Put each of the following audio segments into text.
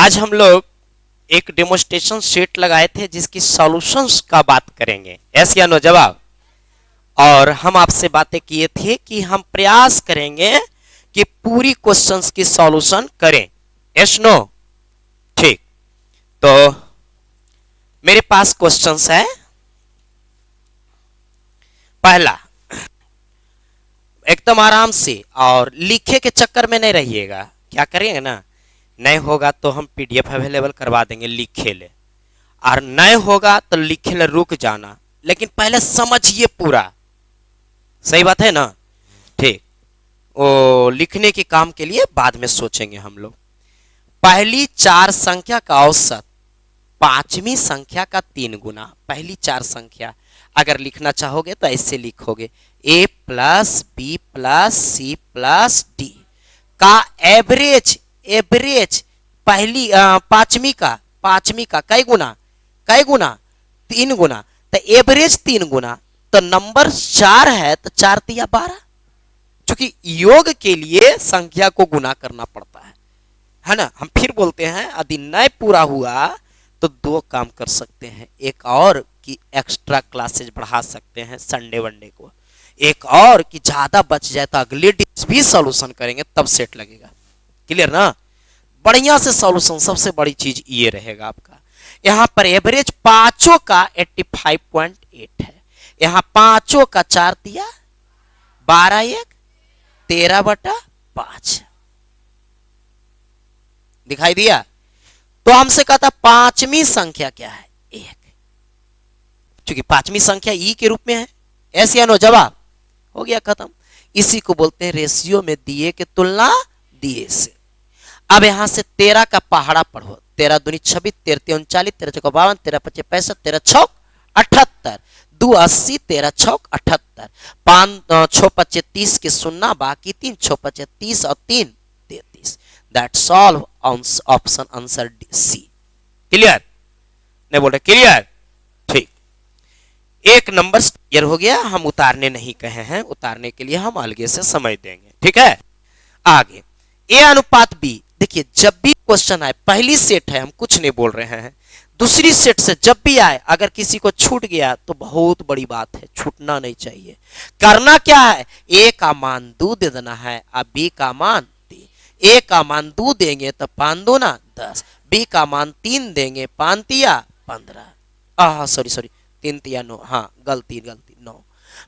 आज हम लोग एक डेमोस्ट्रेशन सेट लगाए थे जिसकी सॉल्यूशंस का बात करेंगे, यस या नो जवाब। और हम आपसे बातें किए थे कि हम प्रयास करेंगे कि पूरी क्वेश्चंस की सॉल्यूशन करें, यस नो। ठीक, तो मेरे पास क्वेश्चंस है। पहला, एकदम आराम से और लिखे के चक्कर में नहीं रहिएगा। क्या करेंगे ना, नहीं होगा तो हम पीडीएफ अवेलेबल करवा देंगे लिखे ले, और नहीं होगा तो लिखे ले रुक जाना, लेकिन पहले समझिए पूरा। सही बात है ना। ठीक, वो लिखने के काम के लिए बाद में सोचेंगे हम लोग। पहली चार संख्या का औसत पांचवी संख्या का 3 गुना। पहली चार संख्या अगर लिखना चाहोगे तो ऐसे लिखोगे a plus b plus c plus d का एवरेज पहली पांचवी का कै गुना 3 गुना। तो एवरेज 3 गुना, तो नंबर 4 है तो 4 तिया 12, क्योंकि योग के लिए संख्या को गुना करना पड़ता है ना। हम फिर बोलते हैं यदि नहीं पूरा हुआ तो 2 काम कर सकते हैं, एक और कि एक्स्ट्रा क्लासेज बढ़ा सकते हैं संडे वनडे को, एक और कि ज्यादा बच जाए तो अगले दिन भी सॉल्यूशन करेंगे तब सेट लगेगा। क्लियर ना। बढ़िया से सॉल्यूशन, सबसे बड़ी चीज ये रहेगा आपका। यहां पर एवरेज पांचों का 85.8 है, यहां पांचों का 4 तिया 12 1 13/5 दिखाई दिया। तो हमसे कहता पांचवी संख्या क्या है, 1, क्योंकि पांचवी संख्या ई के रूप में है। ऐसे या नो जवाब हो गया, खत्म। इसी को बोलते हैं रेशियो में दिए के तुलना दिए से। अब यहां से 13 का पहाड़ा पढ़ो। 13 दूनी 26, 13 3 39, 13 चौका 52, 13 25 65, 13 छौक 78, 2 80, 13 छौक 78, 5 6 25 30 के सुन्ना बाकी 3 6 25 30 और 3 33। That solve option answer c. Clear नहीं बोल रहे, क्लियर। ठीक, एक नंबर क्लियर हो गया। हम उतारने नहीं कहे हैं, उतारने के लिए हम अलगे से समझ देंगे। ठीक है, आगे ए अनुपात बी। देखिए जब भी क्वेश्चन आए, पहली सेट है हम कुछ नहीं बोल रहे हैं, दूसरी सेट से जब भी आए अगर किसी को छूट गया तो बहुत बड़ी बात है, छूटना नहीं चाहिए। करना क्या है, ए का मान 2 दे देना है, अब बी का मान 3। ए का मान 2 देंगे तो 5 2 ना 10, बी का मान 3 देंगे 5 तिया 15, सॉरी 3 तिया 9, हाँ गलती 9।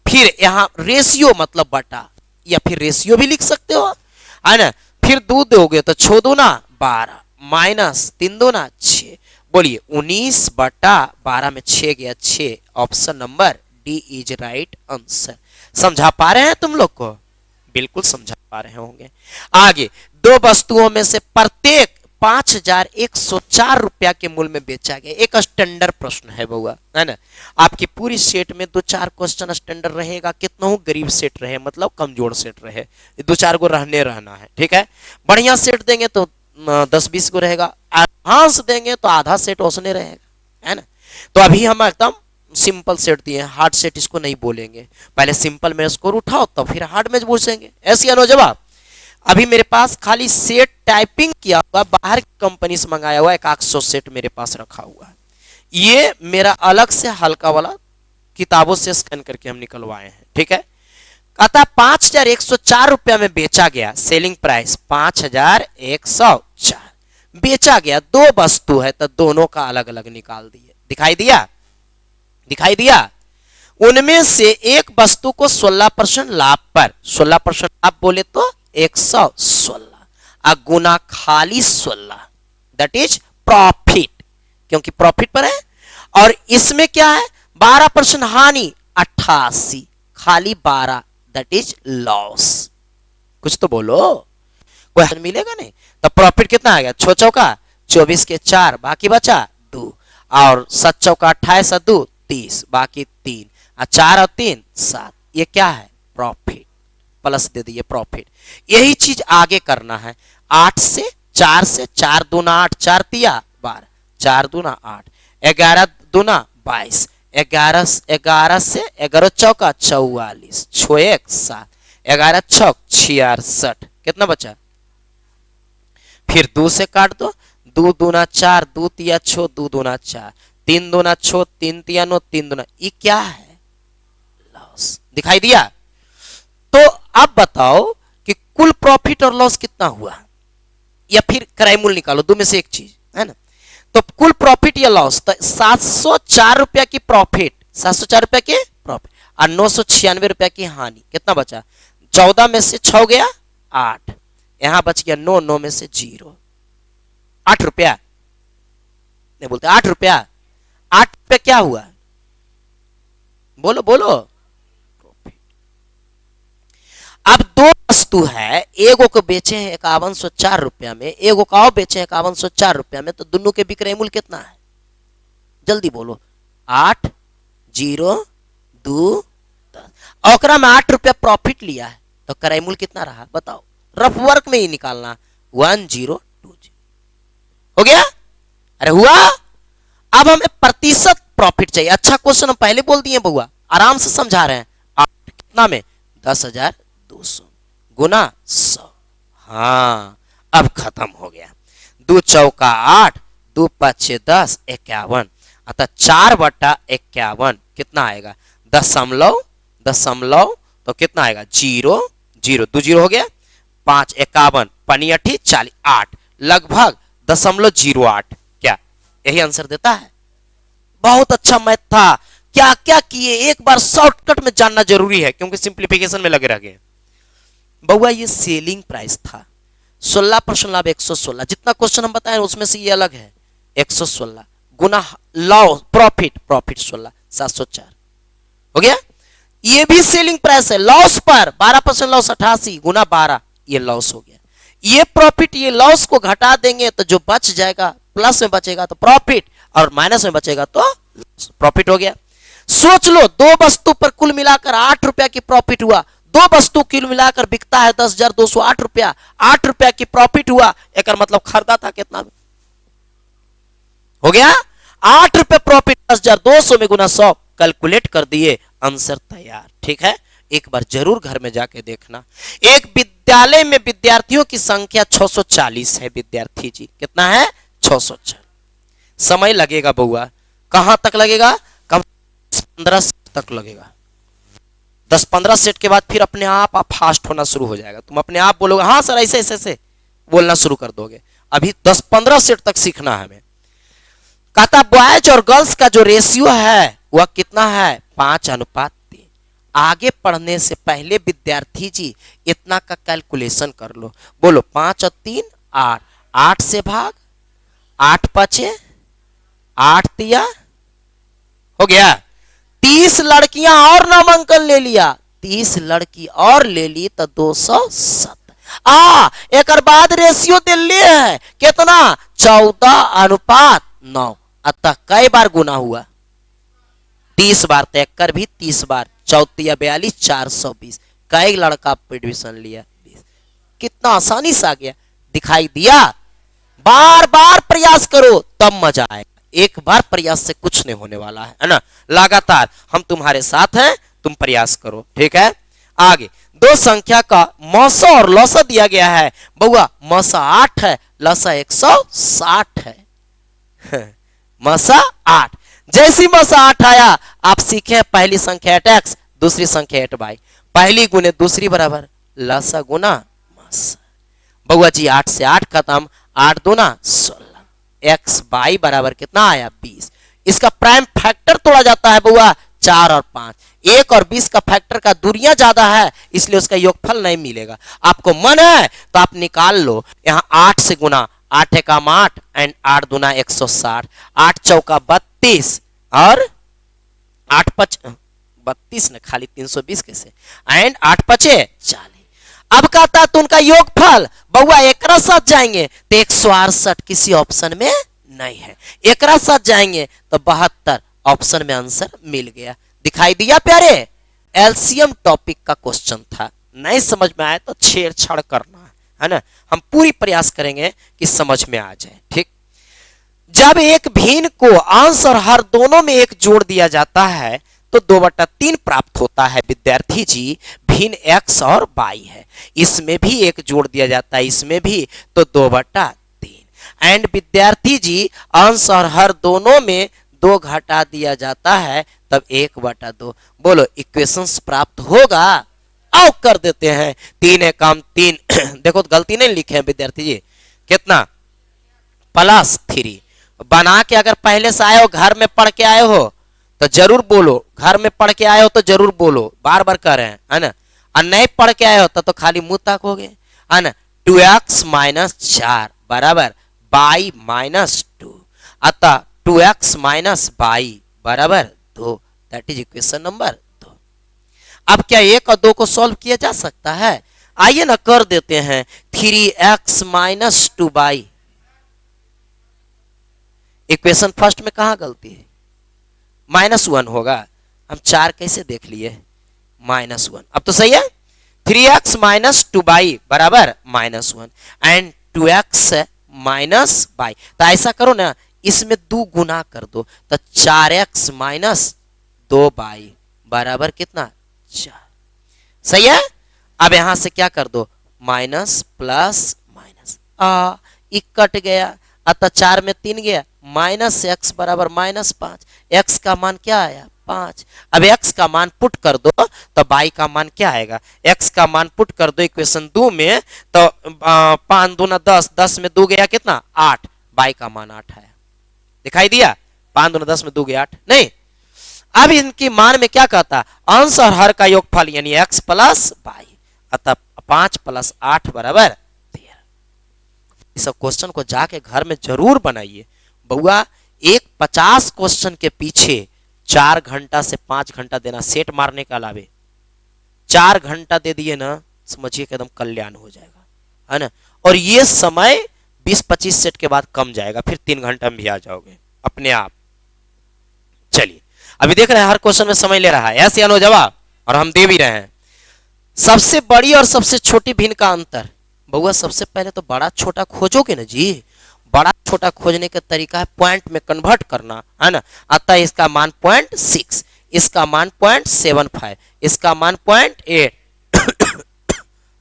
फिर यहाँ रेशियो मतलब बटा, या फिर रेशियो भी लिख सकते हो, है ना। फिर 2 दोगे तो 6 2 ना 12 माइनस 3 2 ना 6। बोलिए 19/12 में 6 गया 6। Option number D is right answer. समझा पा रहे हैं तुम लोग को? बिल्कुल समझा पा रहे होंगे। आगे, 2 वस्तुओं में से प्रत्येक 5104 रुपया के मूल्य में बेचा गया। एक स्टैंडर्ड प्रश्न है बउआ, है ना। आपकी पूरी सेट में 2-4 क्वेश्चन स्टैंडर्ड रहेगा, कितना हो गरीब सेट रहे, मतलब कमजोर सेट रहे, 2-4 को रहना है। ठीक है, बढ़िया सेट देंगे तो 10-20 को रहेगा, एडवांस देंगे तो आधा सेट उसने रहेगा, है ना। तो अभी हम एकदम सिंपल सेट दिए, हार्ड सेट इसको नहीं बोलेंगे। पहले सिंपल में स्कोर उठाओ तो फिर हार्ड में पूछेंगे। ऐसी नो जवाब। अभी मेरे पास खाली सेट टाइपिंग किया हुआ, बाहर की कंपनी से मंगाया हुआ 100 सेट मेरे पास रखा हुआ है। ये मेरा अलग से हल्का वाला किताबों से स्कैन करके हम निकलवाए हैं। ठीक है, कहता 5104 रुपया में बेचा गया, सेलिंग प्राइस 5104 बेचा गया। 2 वस्तु है तो दोनों का अलग अलग निकाल दिए। दिखाई दिया। उनमें से एक वस्तु को 16% लाभ पर, 16% लाभ बोले तो 116 गुना खाली 16, दैट इज प्रॉफिट, क्योंकि प्रॉफिट पर है। और इसमें क्या है, 12% हानि 88 खाली 12, दैट इज लॉस। कुछ तो बोलो, कोई मिलेगा नहीं। तो प्रॉफिट कितना आ गया, 6 चौका 24 के 4 बाकी बचा 2, और 7 चौका 28 और 2 30 बाकी 3, 4 और 3 7। ये क्या है, प्रॉफिट, प्लस दे दिए प्रॉफिट। यही चीज आगे करना है। 8 से 4 से 4 दूना 8, 4 तिया 12, 4 दूना 8, 11 दूना 22, 11 से 11 चौका 44, 6 1 7, 11 छक 66, कितना बचा। फिर 2 से काट दो, दो दूना चार, दो तिया छो, दो दूना चार, तीन दूना छो, तीन तिया नो, तीन दूना, ये क्या है? लॉस। दिखाई दिया? तो अब बताओ कि कुल प्रॉफिट और लॉस कितना हुआ, या फिर क्रय मूल्य निकालो, दो में से एक चीज है ना। तो कुल प्रॉफिट या लॉस, तो 704 रुपया की प्रॉफिट, 704 रुपया की प्रॉफिट और 996 रुपया की हानि, कितना बचा? 14 में से 6 गया 8, यहां बच गया 9, 9 में से 0, 8 रुपया, नहीं बोलते 8 रुपया, 8 रुपया क्या हुआ? बोलो बोलो। अब दो वस्तु है, एगो को बेचे हैं 5104 रुपया में, एगो का और बेचे हैं 5104 रुपया में, तो दोनों के विक्रय मूल्य कितना है? जल्दी बोलो। 8 0 2 10, औकरा में 8 रुपया प्रॉफिट लिया है, तो क्रय मूल्य कितना रहा बताओ? रफ वर्क में ही निकालना, 1020 हो गया। अरे हुआ। अब हमें प्रतिशत प्रॉफिट चाहिए। अच्छा क्वेश्चन हम पहले बोल दिए बउआ, आराम से समझा रहे हैं। 8 कितना में? 10,200 गुना 100। हाँ, अब खत्म हो गया। 2 चौका 8, 2 पचे 10, 51, अतः 4/51 कितना आएगा? दशमलव, दशमलव तो कितना आएगा? 0 0, 2 0 हो गया, 5 51, पनी 8 40, 8 लगभग 0.08। क्या यही आंसर देता है? बहुत अच्छा मैथ था। क्या क्या किए एक बार शॉर्टकट में जानना जरूरी है, क्योंकि सिंप्लीफिकेशन में लगे रह गए। बउआ ये सेलिंग प्राइस था, 16% लाभ 116, जितना क्वेश्चन हम बताए उसमें से ये अलग है। 116 गुना लॉस प्रॉफिट, प्रॉफिट 16, 704 हो गया। ये भी सेलिंग प्राइस है, लॉस पर 12% लॉस 88 गुना 12, ये लॉस हो गया। ये प्रॉफिट, ये लॉस को घटा देंगे तो जो बच जाएगा, प्लस में बचेगा तो प्रॉफिट, और माइनस में बचेगा तो प्रॉफिट हो गया। सोच लो, दो वस्तु पर कुल मिलाकर 8 रुपया की प्रॉफिट हुआ, दो वस्तु कुल मिलाकर बिकता है 10,208 रुपया, 8 रुपया की प्रॉफिट हुआ, एक मतलब खरीदा था कितना में? हो गया 8 रुपये प्रॉफिट, 10,200 में गुना 100, कैलकुलेट कर दिए, आंसर तैयार। ठीक है, एक बार जरूर घर में जाके देखना। एक विद्यालय में विद्यार्थियों की संख्या 640 है। विद्यार्थी जी कितना है? 640। समय लगेगा बउआ, कहां तक लगेगा? कम 15 सेट तक लगेगा। 10-15 सेट के बाद फिर अपने आप फास्ट होना शुरू हो जाएगा। तुम अपने आप बोलोगे हाँ सर ऐसे ऐसे ऐसे बोलना शुरू कर दोगे। अभी 10-15 सेट तक सीखना है हमें। कहता बॉयज और गर्ल्स का जो रेशियो है वह कितना है? 5:3। आगे पढ़ने से पहले विद्यार्थी जी इतना का कैलकुलेशन कर लो। बोलो 5 और 3 8, 8 से भाग, 8 पचे 8 तिया हो गया। 30 लड़कियां और नामांकन ले लिया, 30 लड़की और ले ली तो 270। एक बाद रेशियो दे लिए है कितना? 14:9। अतः कई बार गुना हुआ? 30 बार। तो एक भी 30 बार, 14 42, 420। कई लड़का एडमिशन लिया? 20। कितना आसानी से आ गया, दिखाई दिया? बार बार प्रयास करो तब मजा आएगा। एक बार प्रयास से कुछ नहीं होने वाला है ना। लगातार हम तुम्हारे साथ हैं, तुम प्रयास करो। ठीक है, आगे दो संख्या का मौसा और लौसा दिया गया है। बउआ मौसा 8 है, लौसा 160 है। मौसा 8। जैसी मौसा 8 आया आप सीखे पहली संख्या 8x, दूसरी संख्या 8y। पहली गुने दूसरी बराबर लौसा गुना मौसा। बउआ जी 8 से 8 खत्म, 8 दूना 16। एक्स बाई बराबर कितना आया? 20। इसका प्राइम फैक्टर तोड़ा जाता है बउआ 4 और 5। 1 और 20 का फैक्टर का दूरियां ज्यादा है, इसलिए उसका योगफल नहीं मिलेगा। आपको मन है तो आप निकाल लो। यहां 8 से गुना, 8 एकम 8 एंड 8 दूना 160, 8 चौका 32 और 8 पच 32 ने खाली 320 कैसे, एंड 8 पचे 40। अब कहता तो उनका योगफल बउआ एकरा साथ जाएंगे तो 168 किसी ऑप्शन में नहीं है, एकरा साथ जाएंगे तो 72 ऑप्शन में आंसर मिल गया। दिखाई दिया प्यारे? एलसीएम टॉपिक का क्वेश्चन था। नहीं समझ में आए तो छेड़छाड़ करना है ना, हम पूरी प्रयास करेंगे कि समझ में आ जाए। ठीक, जब एक भिन्न को अंश और हर दोनों में 1 जोड़ दिया जाता है तो 2/3 प्राप्त होता है। विद्यार्थी जी भिन्न x और y है, इसमें भी 1 जोड़ दिया जाता है, इसमें भी, तो 2/3। एंड विद्यार्थी जी अंश और हर दोनों में 2 घटा दिया जाता है तब 1/2। बोलो इक्वेशंस प्राप्त होगा। आओ कर देते हैं। 3 एक काम 3 देखो तो गलती नहीं लिखे हैं विद्यार्थी जी। कितना +3 बना के अगर पहले से आए हो घर में पढ़ के आए हो तो जरूर बोलो। घर में पढ़ के आए हो तो जरूर बोलो, बार बार कह रहे हैं, है ना। और नहीं पढ़ के आए हो तो खाली मुंह ताकोगे, है ना। 2x - 4 बराबर y - 2 अतः 2x - y बराबर 2। That is equation number 2। अब क्या 1 और 2 को सॉल्व किया जा सकता है? आइए ना कर देते हैं। 3x - 2y। इक्वेशन फर्स्ट में कहां गलती है? -1 होगा। हम 4 कैसे देख लिए? -1। अब तो सही है। 3x - 2y बराबर -1 एंड 2x - y। तो ऐसा करो ना, इसमें 2 गुना कर दो तो 4x - 2y बराबर कितना? 4। सही है। अब यहां से क्या कर दो? माइनस प्लस माइनस, एक कट गया अतः 4 में 3 गया, -x बराबर -5। x का मान क्या आया? 5। अब x का मान पुट कर दो तो y का मान क्या आएगा? x का मान पुट कर दो इक्वेशन 2 में तो 5 दूना 10, 10 में 2 गया कितना? 8। y का मान 8 आया। दिखाई दिया? 5 दूना 10 में 2 गया 8 नहीं। अब इनकी मान में क्या कहता? अंश और हर का योगफल यानी x प्लस y अतः 5 + 8 बराबर 13। इस क्वेश्चन को जाके घर में जरूर बनाइए बउआ। एक 50 क्वेश्चन के पीछे 4 घंटा से 5 घंटा देना, सेट मारने के अलावे 4 घंटा दे दिए ना, समझिए कि एकदम कल्याण हो जाएगा, है ना। और ये समय 20-25 सेट के बाद कम जाएगा, फिर 3 घंटा में भी आ जाओगे अपने आप। चलिए अभी देख रहे हैं हर क्वेश्चन में समय ले रहा है, यस या नो जवाब, और हम दे भी रहे हैं। सबसे बड़ी और सबसे छोटी भिन्न का अंतर बउआ, सबसे पहले तो बड़ा छोटा खोजोगे ना जी। बड़ा छोटा खोजने का तरीका है पॉइंट में कन्वर्ट करना, है ना। अतः इसका मान 0.6, इसका मान 0.75, इसका मान 0.8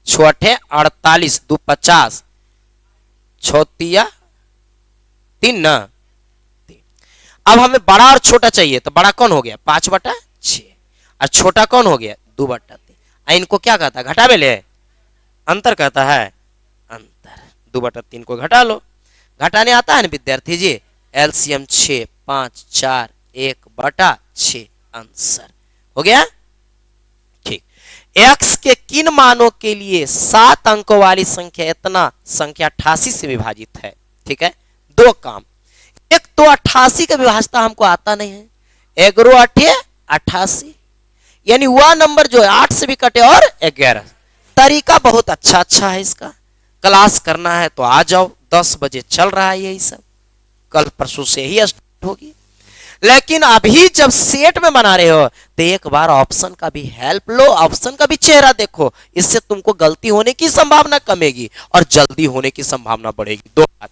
छोटे 48 2 50 6 3 ना। अब हमें बड़ा और छोटा चाहिए तो बड़ा कौन हो गया? 5/6 और छोटा कौन हो गया? 2/3। इनको क्या कहता है? घटा बेले अंतर कहता है। अंतर 2/3 को घटा लो। घटाने आता है ना विद्यार्थी जी? एलसीएम 6 5 4 1/6 आंसर हो गया। ठीक। x के किन मानों के लिए 7 अंकों वाली संख्या इतना संख्या 88 से विभाजित है? ठीक है, 2 काम। एक तो 88 का विभाजता हमको आता नहीं है, 88 यानी वह नंबर जो है 8 से भी कटे और 11। तरीका बहुत अच्छा है इसका। क्लास करना है तो आ जाओ, 10 बजे चल रहा है यही सब, कल परसों से ही स्टार्ट होगी। लेकिन अभी जब सेट में बना रहे हो तो एक बार ऑप्शन का भी हेल्प लो, ऑप्शन का भी चेहरा देखो। इससे तुमको गलती होने की संभावना कमेगी और जल्दी होने की संभावना बढ़ेगी। 2 बात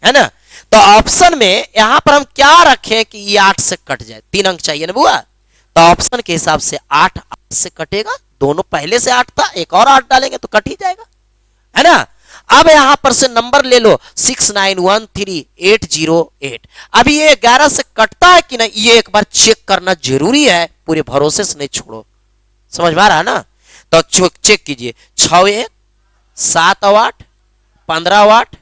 है ना। तो ऑप्शन में यहां पर हम क्या रखें कि ये 8 से कट जाए? 3 अंक चाहिए ना बुआ, तो ऑप्शन के हिसाब से 8 से कटेगा। दोनों पहले से 8 था, एक और 8 डालेंगे तो कट ही जाएगा, है ना। अब यहां पर से नंबर ले लो 6913808। अभी ये 11 से कटता है कि नहीं, ये एक बार चेक करना जरूरी है, पूरे भरोसे से नहीं छोड़ो। समझ में आ रहा है ना? तो चेक कीजिए। 6 1 7 8 15 8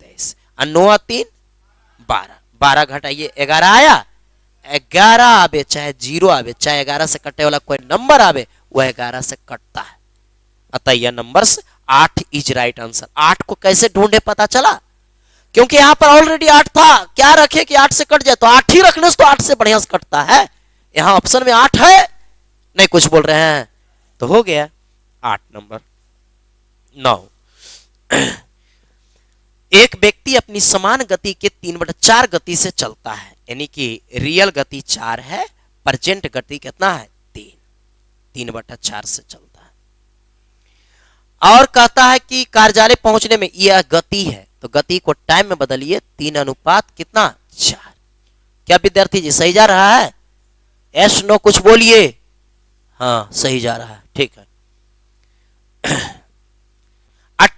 23 और 9 3 12, 12 घटाइए 11 आया। 11 आवे चाहे 0 आवे, चाहे 11 से कटने वाला कोई नंबर आवे, वह 11 से कटता है। अतः यह नंबर 8 इज राइट आंसर। 8 को कैसे ढूंढे पता चला? क्योंकि यहां पर ऑलरेडी 8 था। क्या रखे कि 8 से कट जाए? तो 8 ही रखने से तो 8 से बढ़िया से कटता है। यहां ऑप्शन में 8 है, नहीं कुछ बोल रहे हैं, तो हो गया 8 नंबर। 9 एक व्यक्ति अपनी समान गति के 3/4 गति से चलता है, यानी कि रियल गति 4 है, प्रेजेंट गति कितना है? 3/4 से चलता है। और कहता है कि कार्यालय पहुंचने में यह गति है, तो गति को टाइम में बदलिए 3 अनुपात कितना? 4। क्या विद्यार्थी जी सही जा रहा है? एस नो कुछ बोलिए। हाँ सही जा रहा है, ठीक है।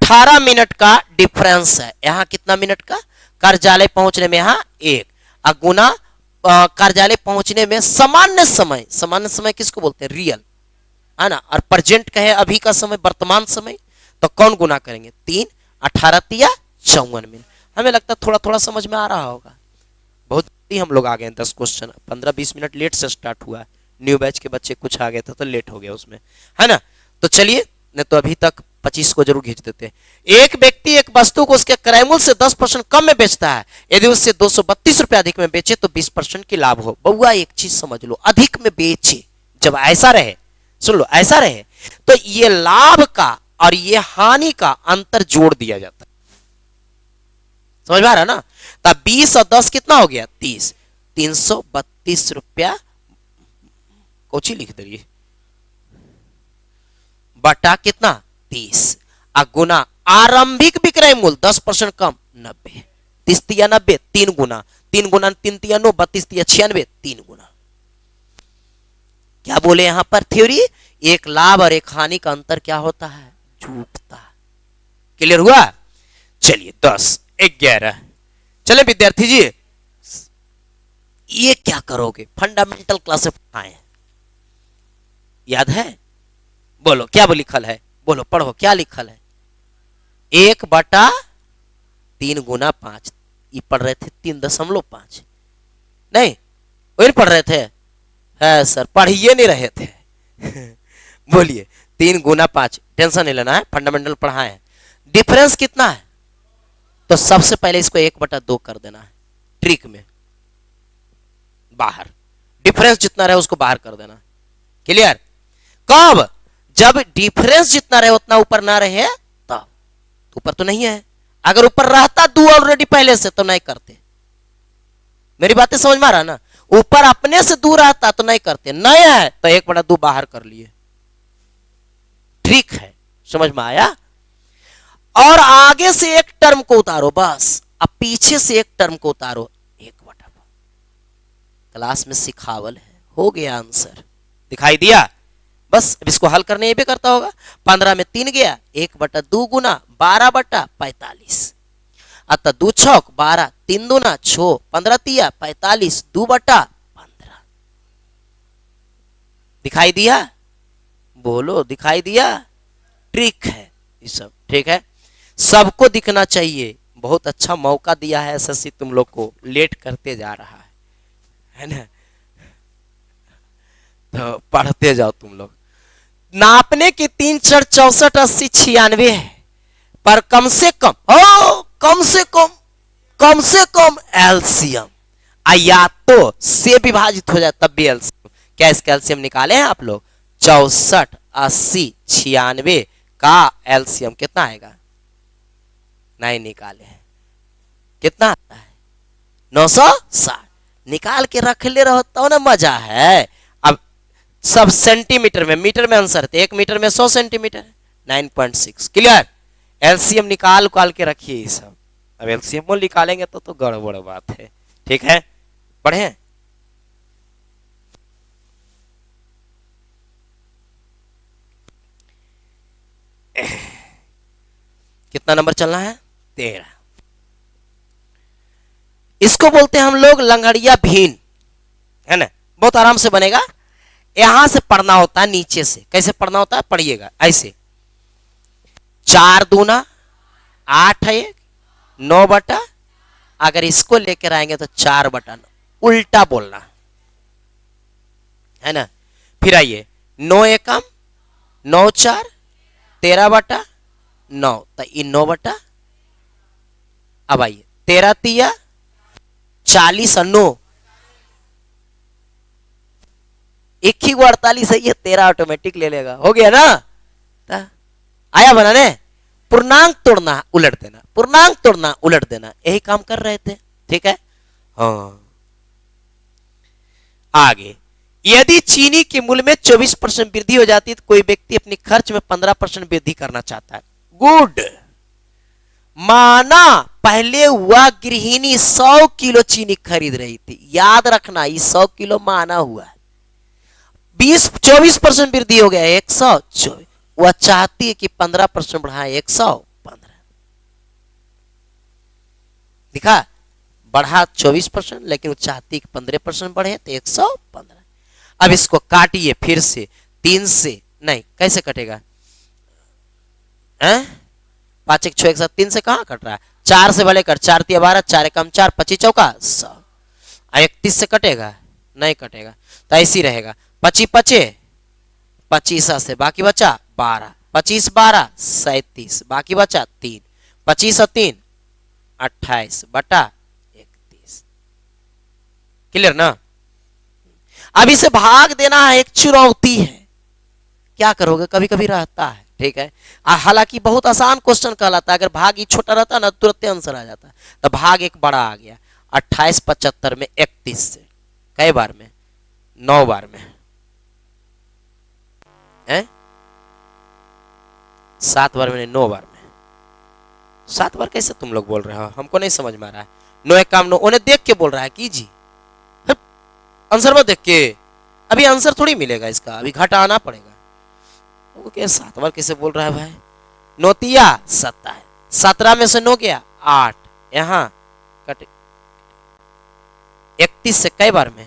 18 मिनट का डिफरेंस है। यहाँ कितना मिनट का? कार्यालय पहुंचने में यहाँ 1 और गुना कार्यालय पहुंचने में सामान्य समय। सामान्य समय किसको बोलते हैं? रियल, है ना। और प्रेजेंट कहे अभी का समय, वर्तमान समय, तो कौन गुना करेंगे? 3, 18 तिया 54 मिनट। हमें लगता है थोड़ा थोड़ा समझ में आ रहा होगा। बहुत ही हम लोग आ गए 10 क्वेश्चन, 15-20 मिनट लेट से स्टार्ट हुआ है। न्यू बैच के बच्चे कुछ आ गए थे तो लेट हो गया उसमें, है ना। तो चलिए, नहीं तो अभी तक 25 को जरूर खींच देते हैं। एक व्यक्ति एक वस्तु को उसके क्रय मूल्य से 10% कम में बेचता है। यदि उससे 232 रुपए अधिक में बेचे तो 20% की लाभ हो। बउआ एक चीज समझ लो, अधिक में बेचे जब ऐसा रहे, सुन लो, ऐसा रहे तो ये लाभ का और ये हानि का अंतर जोड़ दिया जाता है। समझ में आ रहा ना? तब 20 और 10 कितना हो गया? 30। 332 रुपया कोची लिख दे बटा कितना? 30 गुना आरंभिक विक्रय मूल्य 10% कम 90। 30 तिया 90, 3 गुना 3 गुना 3 तिया 9, 32 तिया 96, 3 गुना। क्या बोले यहां पर थ्योरी? एक लाभ और एक हानि का अंतर क्या होता है? झूठता। क्लियर हुआ? चलिए 10, 11। चले विद्यार्थी जी, ये क्या करोगे? फंडामेंटल क्लास में पढ़ाए, याद है? बोलो क्या लिखल है? बोलो, पढ़ो क्या लिखल है? 1/3 गुना 5। ये पढ़ रहे थे 3.5, नहीं वही पढ़ रहे थे? है सर, पढ़िए नहीं रहे थे। बोलिए 3 गुना 5, टेंशन नहीं लेना है, फंडामेंटल पढ़ाए हैं। डिफरेंस कितना है? तो सबसे पहले इसको 1/2 कर देना है। ट्रिक में बाहर डिफरेंस जितना रहे उसको बाहर कर देना। क्लियर? कब? जब डिफरेंस जितना रहे उतना ऊपर ना रहे तब। ऊपर तो नहीं है, अगर ऊपर रहता 2 ऑलरेडी पहले से तो नहीं करते। मेरी बातें समझ में आ रहा ना? ऊपर अपने से दूर आता तो नहीं करते, नहीं है तो 1/2 बाहर कर लिए। ट्रिक है, समझ में आया? और आगे से एक टर्म को उतारो बस, अब पीछे से एक टर्म को उतारो 1/2। क्लास में सिखावल है, हो गया आंसर, दिखाई दिया? बस अब इसको हल करने ये भी करता होगा। 15 में 3 गया, 1/2 गुना 12/45। अतः 2 छौक 12, 3 दूना 6, 15 तिया 45, 2/15। दिखाई दिया? बोलो दिखाई दिया? ट्रिक है ये सब, ठीक है? सबको दिखना चाहिए। बहुत अच्छा मौका दिया है एसएससी तुम लोग को, लेट करते जा रहा है ना? तो पढ़ते जाओ तुम लोग। नापने की 3, 4, 64, 80, 96 है, पर कम से कम एलसीएम या तो से विभाजित हो जाए तब भी एलसीएम। क्या इसका एलसीएम निकाले हैं आप लोग? 64, 80, 96 का एलसीएम कितना आएगा? नहीं निकाले हैं। कितना आता है? 960। निकाल के रख ले रहो तो ना मजा है। अब सब सेंटीमीटर में, मीटर में आंसर थे, 1 मीटर में 100 सेंटीमीटर, 9.6। क्लियर? एलसीएम निकाल के रखिए ये सब। अब एलसीएम निकालेंगे तो गड़बड़ बात है, ठीक है? पढ़े? कितना नंबर चलना है? 13। इसको बोलते हैं हम लोग लंगड़िया भीन, है ना? बहुत आराम से बनेगा। यहां से पढ़ना होता है, नीचे से। कैसे पढ़ना होता है? पढ़िएगा ऐसे। 4 दूना 8 है, 9 बटा, अगर इसको लेकर आएंगे तो 4/9, उल्टा बोलना है ना? फिर आइए 9 एकम 9 4, 13/9, तो ये 9/। अब आइए 13 तिया 40 और 9, एक ही 48 है, ये 13 ऑटोमेटिक ले लेगा। हो गया ना? आया बनाने? पूर्णांक तोड़ना उलट देना, पूर्णांक तोड़ना उलट देना, यही काम कर रहे थे, ठीक है? हाँ। आगे, यदि चीनी के मूल्य में 24% वृद्धि हो जाती है तो कोई व्यक्ति अपने खर्च में 15% वृद्धि करना चाहता है। गुड। माना पहले हुआ गृहिणी 100 किलो चीनी खरीद रही थी, याद रखना ये 100 किलो माना हुआ है। 24% वृद्धि हो गया 124। वह चाहती है कि 15% बढ़ाए 115। दिखा, बढ़ा 24%, लेकिन वो चाहती 15% बढ़े तो 115। अब इसको काटिए फिर से 3 से, नहीं कैसे कटेगा, 5 1 6 1 7 3 से कहां कट रहा है, 4 से भले कर, 4 3 12, 4 एकम 4, 25 चौका 100, 31 से कटेगा, नहीं कटेगा, तो ऐसी रहेगा 25 बचे, 25 से बाकी बचा 12, 25 12 37, बाकी बचा 3, 25 और 3 28 बटा 31। क्लियर ना। अब इसे भाग देना है, एक चुनौती है, क्या करोगे, कभी कभी रहता है, ठीक है। हालांकि बहुत आसान क्वेश्चन कहलाता है, अगर भाग ही छोटा रहता ना तुरंत आंसर आ जाता, तो भाग एक बड़ा आ गया, 28 75 में 31 से कई बार में, 9 बार में, 7 बार में, 9 बार में, 7 बार कैसे तुम लोग बोल रहे हो, हमको नहीं समझ में आ रहा है। 9 एक काम 9, उन्हें देख के बोल रहा है कि जी आंसर में देख के, अभी आंसर थोड़ी मिलेगा इसका, अभी घाटा आना पड़ेगा। वो क्या 7 बार कैसे बोल रहा है भाई, 9 तिया 17, 17 में से 9 गया 8, यहाँ कट 31 से कई बार में,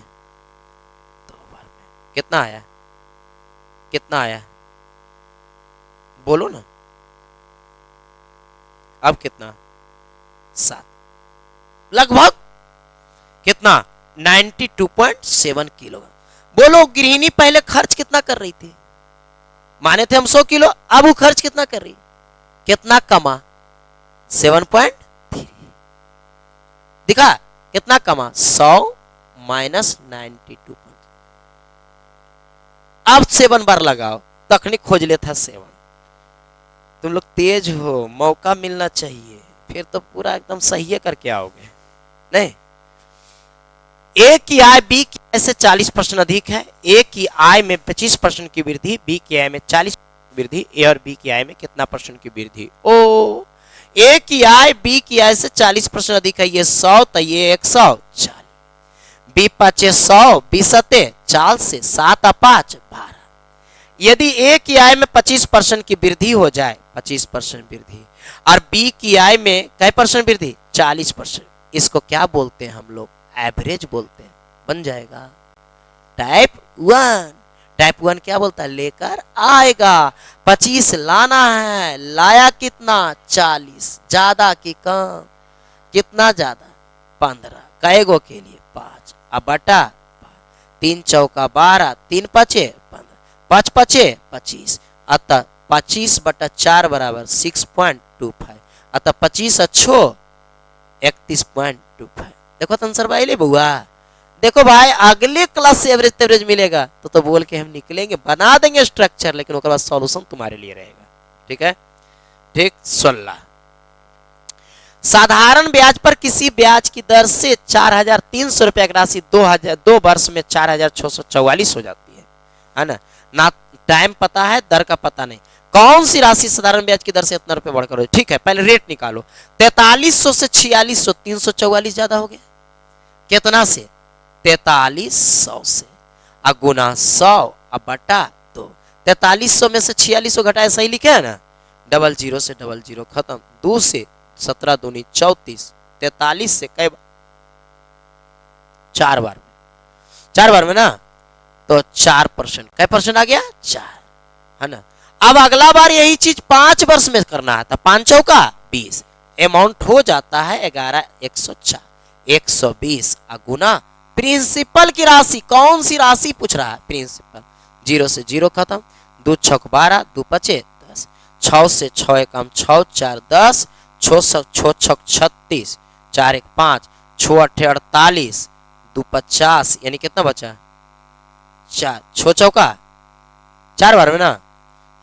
2 बार में, कितना आया, कितना आया बोलो ना, अब कितना 7, लगभग कितना 92.7 किलो। बोलो गृहिणी पहले खर्च कितना कर रही थी, माने थे हम 100 किलो, अब वो खर्च कितना कर रही, कितना कमा 7.3, दिखा कितना कमा 100 माइनस 92, अब 7 बार लगाओ, तकनीक खोज लेता 7। तुम लोग तेज हो, मौका मिलना चाहिए, फिर तो पूरा एकदम सही करके आओगे। नहीं, ए की आय बी की आय से 40% अधिक है, ए की आय में 25% की वृद्धि, बी की आय में 40% की वृद्धि, ए और बी की आय में कितना परसेंट की वृद्धि, ओ ए की आय बी की आय से 40% अधिक है, ये 100 तो ये 140, बी 5 100, बी 7 4 से 7 5 12। यदि ए की आय में 25% की वृद्धि हो जाए, 25% वृद्धि, और बी की आय में कितने परसेंट वृद्धि 40%, इसको क्या बोलते हैं हम लोग, एवरेज बोलते हैं, बन जाएगा टाइप 1। टाइप 1 क्या बोलता है, लेकर आएगा, 25 लाना है, लाया कितना 40, ज्यादा कि कम, कितना ज्यादा 15, कएगो के लिए 5, अब बटा 3 चौका 12, 3 पचे 15, 5 पचे 25, अतः 25 बटा 4 बराबर 6.25, अतः 25 अच्छो 31.25। देखो तो आंसर भाई ले बुआ, देखो भाई अगले क्लास से एवरेज तेवरेज मिलेगा तो बोल के हम निकलेंगे, बना देंगे स्ट्रक्चर, लेकिन उसके बाद सॉल्यूशन तुम्हारे लिए रहेगा, ठीक है। ठीक 16, साधारण ब्याज पर किसी ब्याज की दर से 4,300 रुपया की राशि 2 वर्ष में 4,644 हो जाती है ना, ना टाइम पता है, दर का पता नहीं, कौन सी राशि साधारण ब्याज की दर से इतना रुपए बढ़कर हो, ठीक है पहले रेट निकालो, 4300 से 4600, 344 ज्यादा हो गया, कितना से 4300 से, गुना 100 अब बटा 2, 4300 में से 4600 घटाए, सही लिखे है ना, 00 से 00 खत्म, 2 से 17 दूनी 34, 43 से कई 4 बार में, 4 बार में ना, तो 4%, कै परसेंट आ गया 4, है ना। अब अगला बार यही चीज 5 वर्ष में करना है, तो 5 चौका 20, अमाउंट हो जाता है 11,104, 120 गुना प्रिंसिपल की राशि, कौन सी राशि पूछ रहा है, प्रिंसिपल, 0 से 0 खत्म, 2 छक 12, 2 पचे 10, 6 से 6 एकम 6 4 10, 6 छक 36, 4 1 5, 6 8 48, 2 50, यानी कितना बचा 4, 6 चौका 4 बार में ना,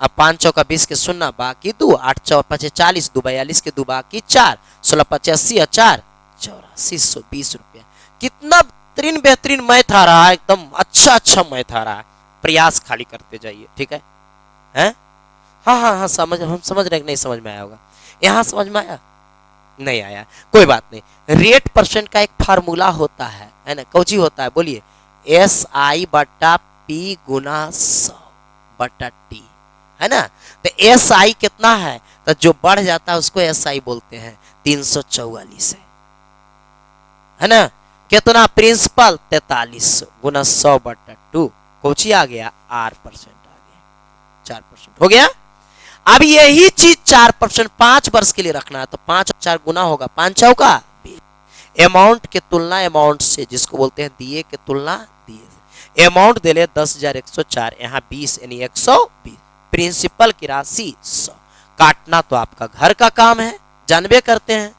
अब 5 चौका 20 के सुनना बाकी 2, 8 चौका 40, 2 42 के 2 बाकी 4, 16 85 4 8420 रुपया। कितना बेहतरीन मैथ आ रहा है, एकदम अच्छा मैथ आ रहा है, प्रयास खाली करते जाइए, ठीक है, हैं? हाँ समझ, हम समझ रहे नहीं समझ में आया होगा, यहाँ समझ में आया नहीं आया, कोई बात नहीं। रेट परसेंट का एक फार्मूला होता है ना, कौची होता है बोलिए, SI बटा P गुना 100 बटा T, है ना। तो SI कितना है, तो जो बढ़ जाता है उसको SI बोलते हैं, 344 है, है ना। कितना प्रिंसिपल 4300 गुना 100/2 कोची आ गया 8% आ गया 4% हो गया। अब यही चीज 4% 5 वर्ष के लिए रखना है तो 5 और 4 गुना होगा 5 चौका 20। अमाउंट के तुलना अमाउंट से जिसको बोलते हैं दिए के तुलना दिए। अमाउंट दे ले 10,104 यहाँ 20 यानी 120 प्रिंसिपल की राशि 100। काटना तो आपका घर का काम है जानबे करते हैं।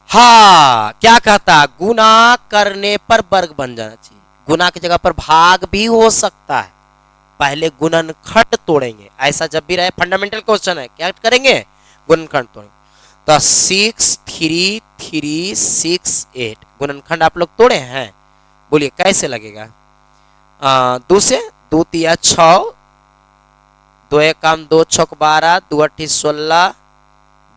हाँ क्या कहता गुना करने पर वर्ग बन जाना चाहिए। गुना की जगह पर भाग भी हो सकता है। पहले गुणनखंड तोड़ेंगे ऐसा जब भी रहे फंडामेंटल क्वेश्चन है क्या करेंगे गुणनखंड तोड़ेंगे। तो 63368 गुणनखंड आप लोग तोड़े हैं बोलिए कैसे लगेगा। 2 से 2 तिया 6 2 एकम 2 छक 12 2 अट्ठी 16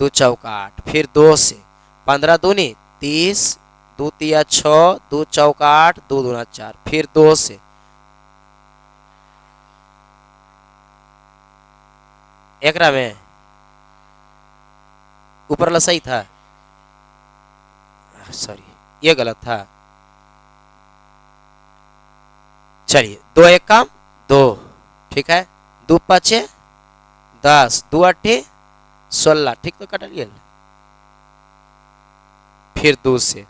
2 चौका 8 फिर 2 से 15 दूनी 30 2 तिया 6 2 चौका 8 2 दूना 4 फिर 2 से एकरा में ऊपर वाला सही था सॉरी ये गलत था। चलिए 2 एकम 2 ठीक है 2 5 10 2 8 16 ठीक तो कटलिए। फिर 2 से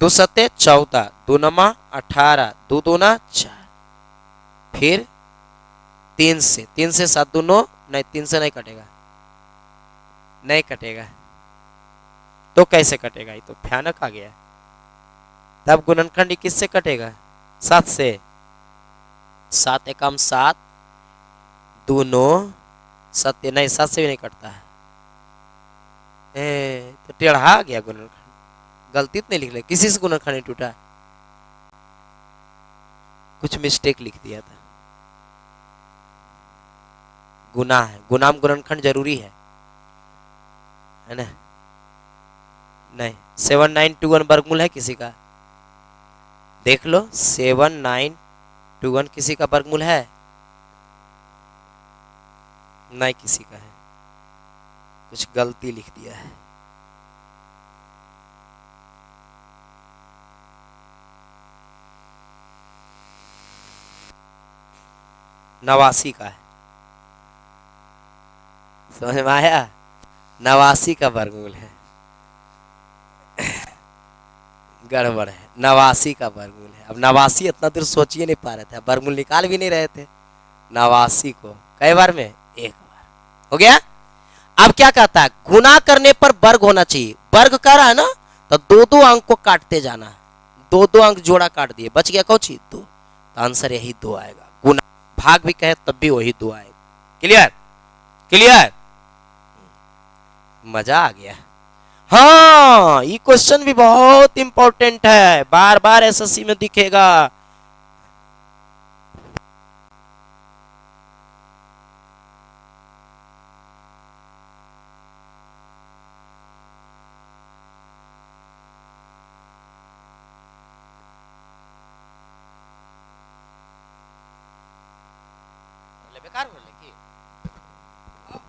2 7 14 2 9 18 2 दूना 4 फिर 3 से 7 2 9 नहीं 3 से नहीं कटेगा नहीं कटेगा तो कैसे कटेगा ये तो भयानक आ गया। तब गुणनखंड किससे कटेगा 7 से 7 एकम 7 2 9 7 नहीं 7 से भी नहीं कटता है। तो टेढ़ा आ गया गुणनखंड गलती तो नहीं लिख ले किसी से गुणनखंड नहीं टूटा कुछ मिस्टेक लिख दिया था। गुना है गुना में गुणनखंड जरूरी है ना। नहीं 7921 वर्गमूल है किसी का देख लो 7921 किसी का वर्गमूल है नहीं किसी का है कुछ गलती लिख दिया है। नवासी का है समझ में आया 89 का वर्गमूल है गड़बड़ है 89 का वर्गमूल है। अब 89 इतना देर सोचिए नहीं पा रहे थे वर्गमूल निकाल भी नहीं रहे थे 89 को कई बार में एक बार हो गया। अब क्या कहता है गुना करने पर वर्ग होना चाहिए वर्ग कर रहा है ना तो 2-2 अंक को काटते जाना 2-2 अंक जोड़ा काट दिए बच गया कौन 2 तो आंसर यही 2 आएगा। गुना भाग भी कहे तब भी वही 2 आएगा। क्लियर क्लियर मजा आ गया। हाँ ये क्वेश्चन भी बहुत इंपॉर्टेंट है बार बार एसएससी में दिखेगा। बेकार बोलने की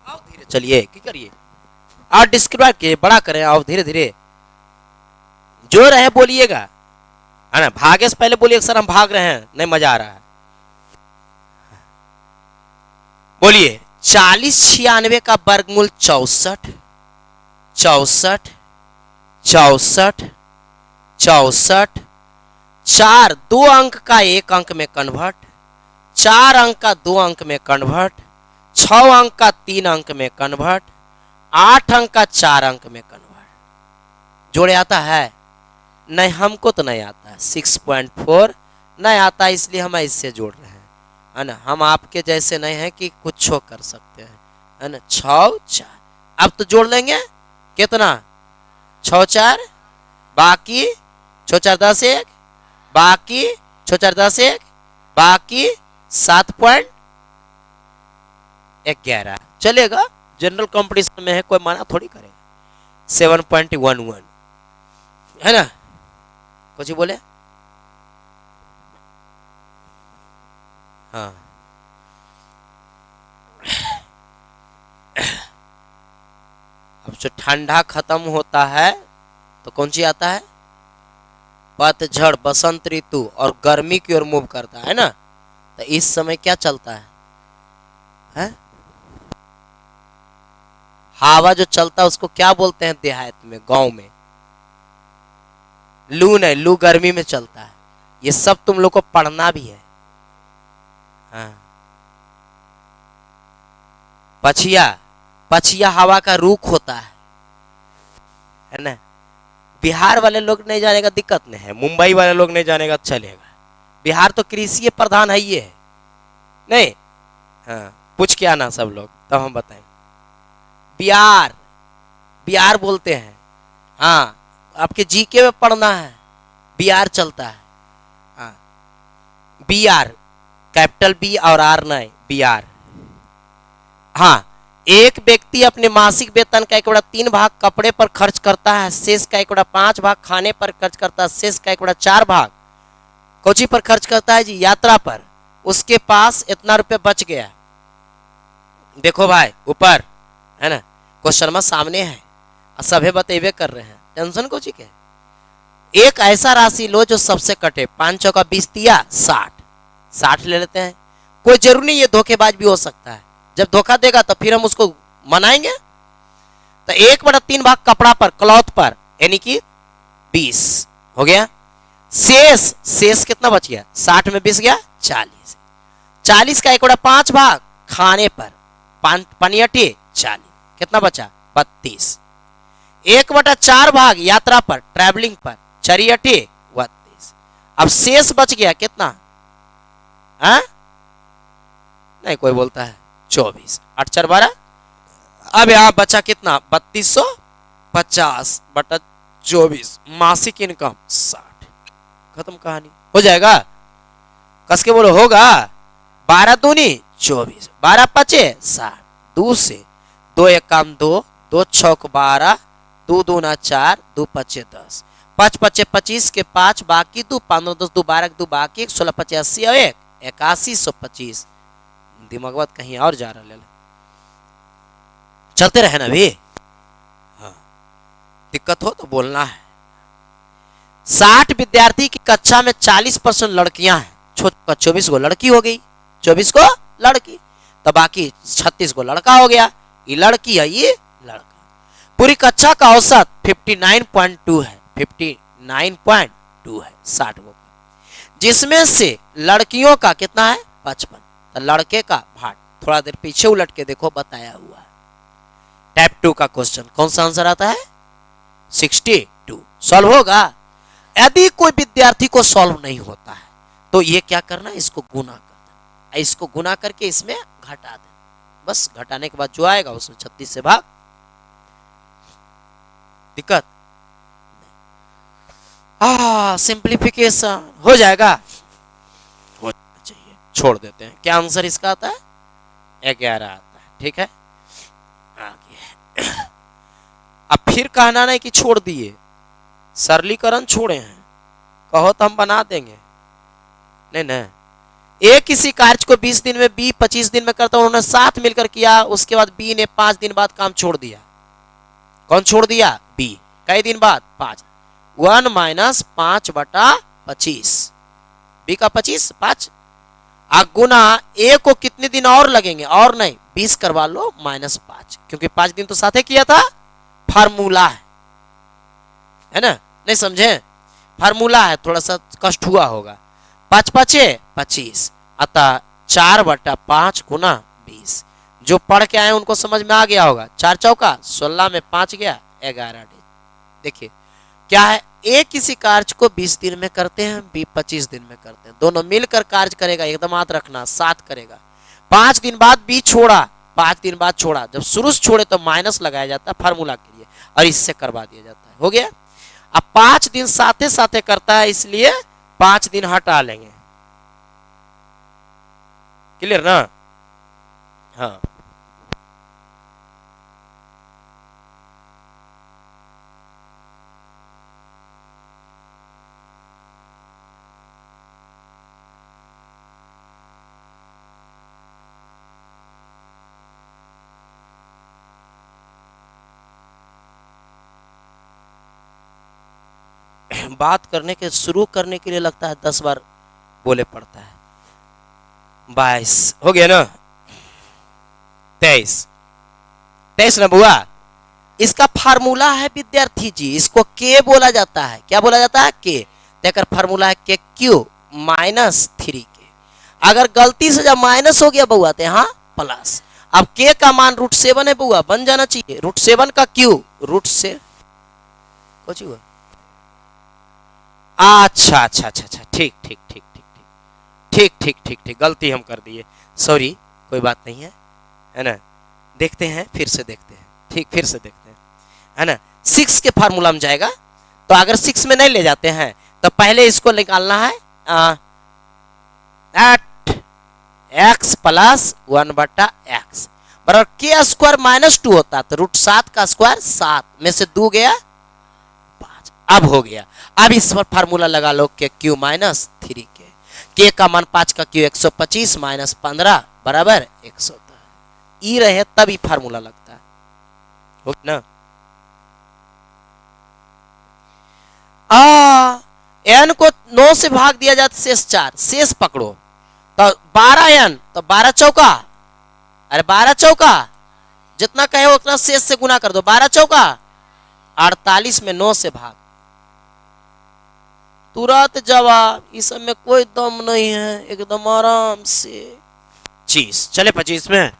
आओ धीरे चलिए की करिए आप डिस्क्राइब किए बड़ा करें आओ धीरे धीरे जो रहे बोलिएगा है ना। भागे से पहले बोलिए सर हम भाग रहे हैं नहीं मजा आ रहा है बोलिए 4096 का वर्गमूल 64 64 64 64 4 2 अंक का 1 अंक में कन्वर्ट 4 अंक का 2 अंक में कन्वर्ट 6 अंक का 3 अंक में कन्वर्ट 8 अंक का 4 अंक में कन्वर्ट जोड़े आता है नहीं हमको तो नहीं आता है 6.4 नहीं आता इसलिए हम इससे जोड़ रहे हैं है ना। हम आपके जैसे नहीं हैं कि कुछ कर सकते हैं है ना। 6 4 अब तो जोड़ लेंगे कितना 6 4 बाकी 6 4 10 1 बाकी 6 4 10 1 बाकी 7.11 चलेगा जनरल कंपटीशन में है कोई माना थोड़ी करे 7.11 है ना। कुछ बोले हाँ अब जो ठंडा खत्म होता है तो कौन सी आता है? पतझड़, बसंत ऋतु, और गर्मी की ओर मूव करता है ना। तो इस समय क्या चलता है? हवा जो चलता है उसको क्या बोलते हैं देहात में, गांव में? लू नहीं, लू गर्मी में चलता है। ये सब तुम लोग को पढ़ना भी है। हाँ। पछिया, पछिया हवा का रुख होता है ना। बिहार वाले लोग नहीं जानेगा, दिक्कत नहीं है। मुंबई वाले लोग नहीं जानेगा, चलेगा। बिहार तो कृषि प्रधान है, ये है नहीं? हाँ, पूछ के आना सब लोग, तब हम बताएं। बिहार, बिहार बोलते हैं। हाँ, आपके जीके में पढ़ना है। बिहार चलता है। हाँ, बी आर, कैपिटल बी और आर नहीं, बिहार। हाँ, एक व्यक्ति अपने मासिक वेतन का 1/3 कपड़े पर खर्च करता है, शेष का 1/5 खाने पर खर्च करता है, शेष का 1/4 कोची पर खर्च करता है जी? यात्रा पर। उसके पास इतना रुपये बच गया। देखो भाई ऊपर है ना, क्वेश्चन सामने है, सभे बतेबे कर रहे हैं, टेंशन कोची के। एक ऐसा राशि लो जो सबसे कटे। 5 चौका 20 दिया 60, 60 ले लेते हैं। कोई जरूरी नहीं ये धोखेबाज भी हो सकता है। जब धोखा देगा तो फिर हम उसको मनाएंगे। तो 1/3 कपड़ा पर, क्लॉथ पर, यानी कि 20 हो गया। शेष, शेष कितना बच गया? 60 में 20 गया 40। 40 का 1/5 खाने पर, पनियटी 40, कितना बचा? 32। 1/4 यात्रा पर, ट्रैवलिंग पर, चरियटी 32। अब शेष बच गया कितना? हाँ? नहीं कोई बोलता है 24, 8 4 12। अब यहां बचा कितना? 3250/24, मासिक इनकम 60। खत्म कहानी, हो जाएगा? कस के बोलो, होगा? 12 दूनी 24, 12 पचे 60, 2 से 2 1 काम 2, 2 6 12, 2 दूना 4, 2 पचे 10, 5 पचे 25 के 5 बाकी 2, 15 10 2 12 2 बाकी 16 पचे 80 और 1 8125। दिमाग बात कहीं और जा रहा है, चलते रहे ना भी। हाँ, दिक्कत हो तो बोलना है। 60 विद्यार्थी की कक्षा में 40% लड़कियां हैं, 24 को लड़की हो गई, 24 को लड़की, तो बाकी 36 को लड़का हो गया। ये लड़की है, ये लड़का। पूरी कक्षा का औसत 59.2 है, 59.2 है 60 को, जिसमें से लड़कियों का कितना है? 55। तो लड़के का भाग थोड़ा देर पीछे उलट के देखो, बताया हुआ है। टाइप 2 का क्वेश्चन कौन सा आंसर आता है? 62। सॉल्व होगा। यदि कोई विद्यार्थी को सॉल्व नहीं होता है तो ये क्या करना, इसको गुना कर देना, इसको गुना करके इसमें घटा देना। बस घटाने के बाद जो आएगा उसमें 36 से भाग। दिक्कत? सिंप्लीफिकेशन हो जाएगा, हो चाहिए। छोड़ देते हैं। क्या आंसर इसका आता है? 11 आता है। ठीक है, आगे। अब फिर कहना नहीं कि छोड़ दिए, सरलीकरण छोड़े हैं, कहो तो हम बना देंगे। नहीं ना, ए किसी कार्य को 20 दिन में, बी 25 दिन में करता, उन्होंने साथ मिलकर किया, उसके बाद बी ने 5 दिन बाद काम छोड़ दिया। कौन छोड़ दिया? बी। कई दिन बाद? 5। 1 - 5/25, बी का 25 5, गुना ए को कितने दिन और लगेंगे? और नहीं, 20 करवा लो -5, क्योंकि 5 दिन तो साथ ही किया था। फार्मूला है ना, नहीं समझे? फार्मूला है, थोड़ा सा कष्ट हुआ होगा। 5 5 25, अतः 4/5 गुना 20। जो पढ़ के आए उनको समझ में आ गया होगा। 4 चौका 16 में 5 गया 11 दिन। देखिए क्या है, ए किसी कार्य को 20 दिन में करते हैं, बी 25 दिन में करते हैं, दोनों मिलकर कार्य करेगा, एकदम याद रखना, साथ करेगा। 5 दिन बाद बी छोड़ा, 5 दिन बाद छोड़ा, जब शुरू से छोड़े तो माइनस लगाया जाता है फार्मूला के लिए, और इससे करवा दिया जाता है। हो गया। अब 5 दिन साथे साथे करता है, इसलिए 5 दिन हटा लेंगे। क्लियर ना? हाँ, बात करने के शुरू करने के लिए लगता है 10 बार बोले पड़ता है। 22 हो गया ना, 23 ना बुआ। इसका फार्मूला है विद्यार्थी जी, इसको के बोला जाता है। क्या बोला जाता है? के। देखकर फार्मूला है के क्यू माइनस 3 के। अगर गलती से जब माइनस हो गया बउआ तो यहाँ प्लस। अब के का मान √7 है बउआ, बन जाना चाहिए √7 का क्यू रूट से कुछ हुआ। अच्छा अच्छा अच्छा अच्छा, ठीक ठीक ठीक ठीक ठीक ठीक ठीक ठीक ठीक, गलती हम कर दिए, सॉरी, कोई बात नहीं है ना। देखते हैं, फिर से देखते हैं, ठीक, फिर से देखते हैं, है ना। 6 के फार्मूला में जाएगा, तो अगर 6 में नहीं ले जाते हैं तो पहले इसको निकालना है एट एक्स प्लस 1/x बराबर के स्क्वायर -2 होता, तो √7 का स्क्वायर 7 में से 2 गया 5। अब हो गया। अब इस पर फार्मूला लगा लो के क्यू -3 के का मान 5 का क्यू 125 -15 बराबर 110। ई रहे तब ही फार्मूला लगता है, हो ना। एन को 9 से भाग दिया जाता, शेष 4, शेष पकड़ो तो 12n, तो 12 चौका, अरे 12 चौका जितना कहे उतना शेष से गुना कर दो। 12 चौका 48 में 9 से भाग, तुरंत जवाब। इस सब में कोई दम नहीं है, एकदम आराम से। 25 चले 25 में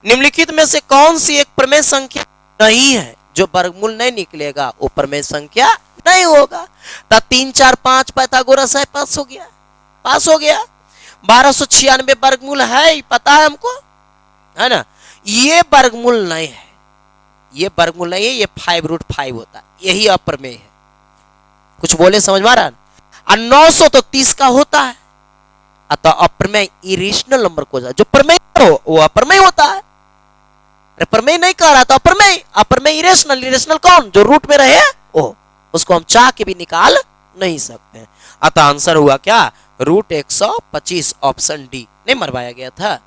निम्नलिखित में से कौन सी एक प्रमेय संख्या नहीं है जो वर्गमूल नहीं निकलेगा, वो प्रमेय संख्या नहीं होगा। तो 3 4 5 पाइथागोरस है, पास हो गया, पास हो गया। 1296 वर्गमूल है, पता है हमको, है ना। ये वर्गमूल नहीं है, ये वर्गमूल नहीं है, ये 5√5 होता है, यही अप्रमेय है। कुछ बोले समझ में आ रहा? 900 तो 30 का होता है, अतः अप्रमेय इरेशनल नंबर को जो प्रमेय हो वो अप्रमेय होता है। प्रमेय नहीं कह रहा तो अप्रमेय, अप्रमेय इरेशनल, इरेशनल कौन? जो रूट में रहे ओ, उसको हम चाह के भी निकाल नहीं सकते। अतः आंसर हुआ क्या? √125, ऑप्शन डी। नहीं मरवाया गया था,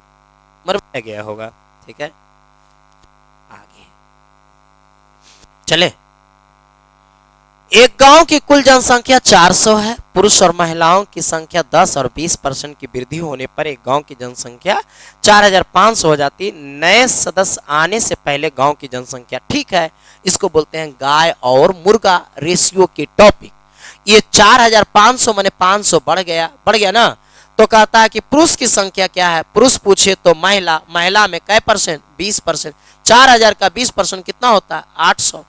मरवाया गया होगा, ठीक है। आगे चले। एक गांव की कुल जनसंख्या 400 है। पुरुष और महिलाओं की संख्या 10 और 20% की वृद्धि होने पर एक गांव की जनसंख्या 4500 हो जाती। नए सदस्य आने से पहले गांव की जनसंख्या, ठीक है, इसको बोलते हैं गाय और मुर्गा रेशियो की टॉपिक। ये 4500 माने 500 बढ़ गया ना। तो कहता है कि पुरुष की संख्या क्या है। पुरुष पूछे तो महिला, महिला में कै परसेंट? 20%। 4000 का 20% कितना होता है? 800,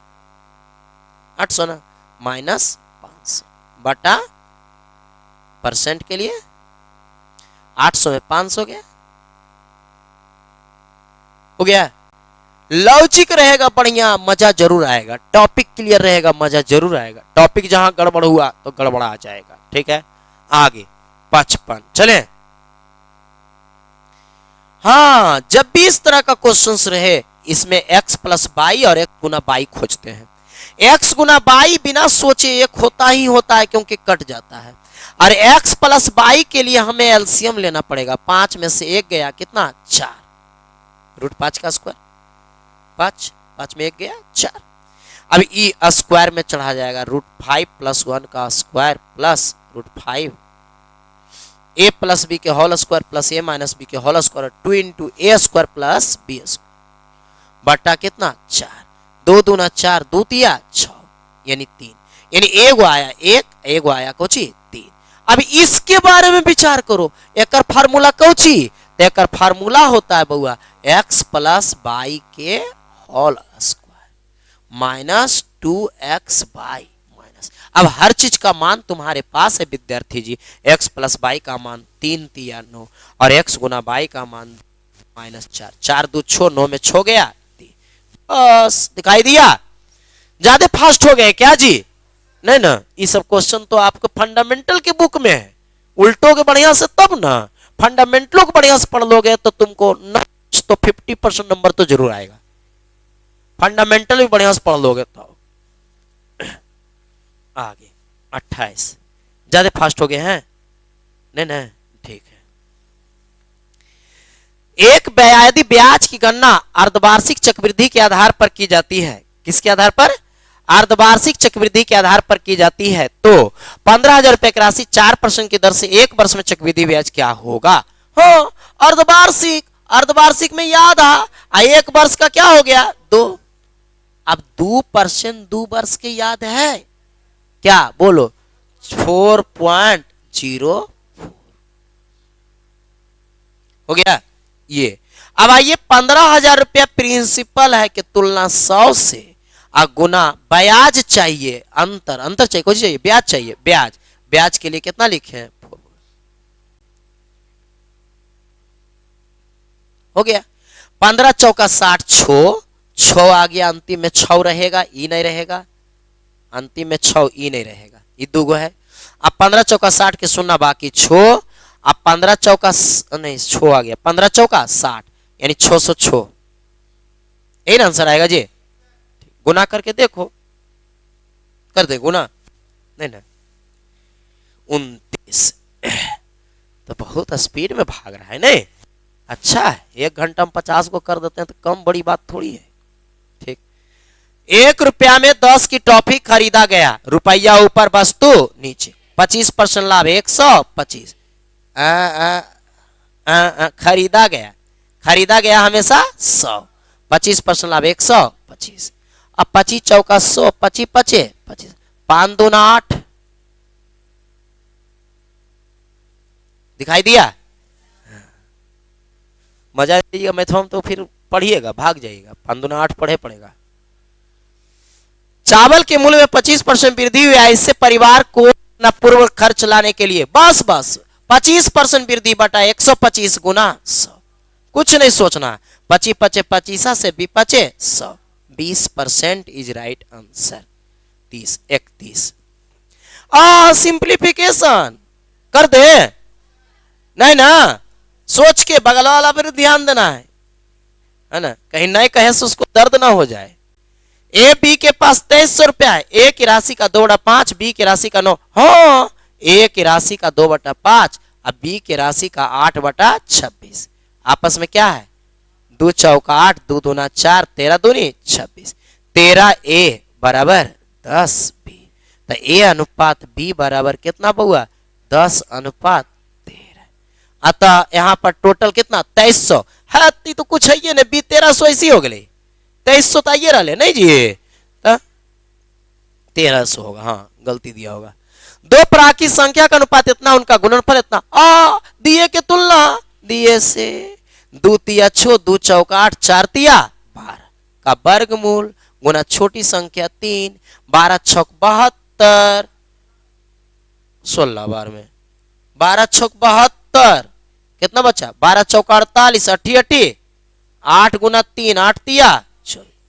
800 ना, -500 बटा परसेंट के लिए 800 में 500 गया, हो गया। लॉजिक रहेगा बढ़िया, मजा जरूर आएगा। टॉपिक क्लियर रहेगा, मजा जरूर आएगा। टॉपिक जहां गड़बड़ हुआ तो गड़बड़ा आ जाएगा, ठीक है। आगे 55 चले। हाँ, जब भी इस तरह का क्वेश्चंस रहे, इसमें x + y और x गुना y खोजते हैं। x गुना y बिना सोचे एक होता ही होता है, क्योंकि कट जाता है। और x + y के लिए हमें एलसीएम लेना पड़ेगा। 5 में से 1 गया, कितना? 4, √5 का स्क्वायर 5, 5 में 1 गया 4। अब ई स्क्वायर में चढ़ा जाएगा, √5 + 1 का स्क्वायर प्लस √5, a + b के whole square plus a - b के होल स्क्वायर, 2 × a² + b² बटा कितना? 4। 2 दूना 4, 2 तिया 6, यानी 3, यानी एगो आया 1, एगो आया कोची 3। अब इसके बारे में विचार करो, एक फार्मूला कोची? तो एक फार्मूला होता है बउआ x + y के होल स्क्वायर -2xy। अब हर चीज का मान तुम्हारे पास है विद्यार्थी जी। x + y का मान 3 तिया 9 और x गुना y का मान -4, 4 2 6, 9 में 6 गया 3। बस दिखाई दिया? ज्यादा फास्ट हो गए क्या जी? नहीं ना, ये सब क्वेश्चन तो आपको फंडामेंटल के बुक में है। उल्टोगे बढ़िया से तब ना, फंडामेंटलों को बढ़िया से पढ़ लोगे तो तुमको न तो 50% नंबर तो जरूर आएगा। फंडामेंटल भी बढ़िया से पढ़ लोगे तो। आगे 28, ज्यादा फास्ट हो गए हैं? नहीं नहीं, ठीक है। एक ब्याज की गणना अर्धवार्षिक चक्रवृद्धि के आधार पर की जाती है। किसके आधार पर? अर्धवार्षिक चक्रवृद्धि के आधार पर की जाती है तो 15,000 रुपए की राशि 4% की दर से एक वर्ष में चक्रवृद्धि ब्याज क्या होगा? हाँ, अर्धवार्षिक, अर्धवार्षिक में याद एक वर्ष का क्या हो गया? 2। अब 2% 2 वर्ष के याद है क्या? बोलो 4.04 हो गया ये। अब आइए 15,000 रुपया प्रिंसिपल है कि तुलना 100 से गुना ब्याज चाहिए, अंतर चाहिए, कुछ चाहिए, ब्याज चाहिए, ब्याज के लिए कितना लिखे हैं? हो गया 15 चौका 60, 6 आ गया, अंतिम में 6 रहेगा, ई नहीं रहेगा, अंतिम में 6 ई नहीं रहेगा, ये 2 है। अब 15 चौका 60 के सुनना बाकी 6, अब 15 चौका नहीं 6 आ गया, 15 चौका 60 यानी 606, यही ना आंसर आएगा जी। गुना करके देखो, कर दे गुना, नहीं ना 29 तो बहुत स्पीड में भाग रहा है नहीं? अच्छा है, 1 घंटा में 50 को कर देते हैं तो कम बड़ी बात थोड़ी है। ठीक, 1 रुपया में 10 की टॉफी खरीदा गया, रुपया ऊपर वस्तु नीचे, 25% लाभ 125। खरीदा गया हमेशा 100, 25% लाभ 125। अब 25 चौका 100, 25 25 25, 5 दूना 8, दिखाई दिया? मजा आइएगा मैथम तो फिर पढ़िएगा, भाग जाइएगा, 5 दूना 8 पढ़े पड़ेगा। चावल के मूल्य में 25% वृद्धि हुई है, इससे परिवार को अपना पूर्व खर्च लाने के लिए बस 25% वृद्धि बटा 125 गुना 100, कुछ नहीं सोचना, 25 25 25 से भी 100, 20% इज राइट आंसर। 30 31 सिंप्लीफिकेशन कर दे, नहीं ना, सोच के बगल वाला पर ध्यान देना है ना, कहीं नहीं कहे से उसको दर्द ना हो जाए। ए बी के पास 2300 रुपया है, ए की राशि का 2/5, बी की राशि का 9, हाँ ए की राशि का 2/5, अब बी की राशि का 8/26, आपस में क्या है? 2 चौका 8, 2 दूना 4, 13 दूनी 26, 13 ए बराबर 10 बी, तो ए अनुपात बी बराबर कितना हुआ? 10:13। अतः यहाँ पर टोटल कितना? 2300 है, तो कुछ है ये नहीं, बी 1300 ऐसी हो गई, 2300 तो ये रहा नहीं जी, 1300 होगा, हाँ गलती दिया होगा। 2 प्राकृतिक संख्या का अनुपात इतना, उनका गुणनफल इतना, दिए के तुलना दिए से, 2 तिया 6, 2 चौका 8, 4 तिया 12 का वर्गमूल गुना छोटी संख्या 3, 12 छक 72, 16 बार में 12 छक 72 कितना बचा? 12 चौका 48, 88, 8 गुना 3, 8 तिया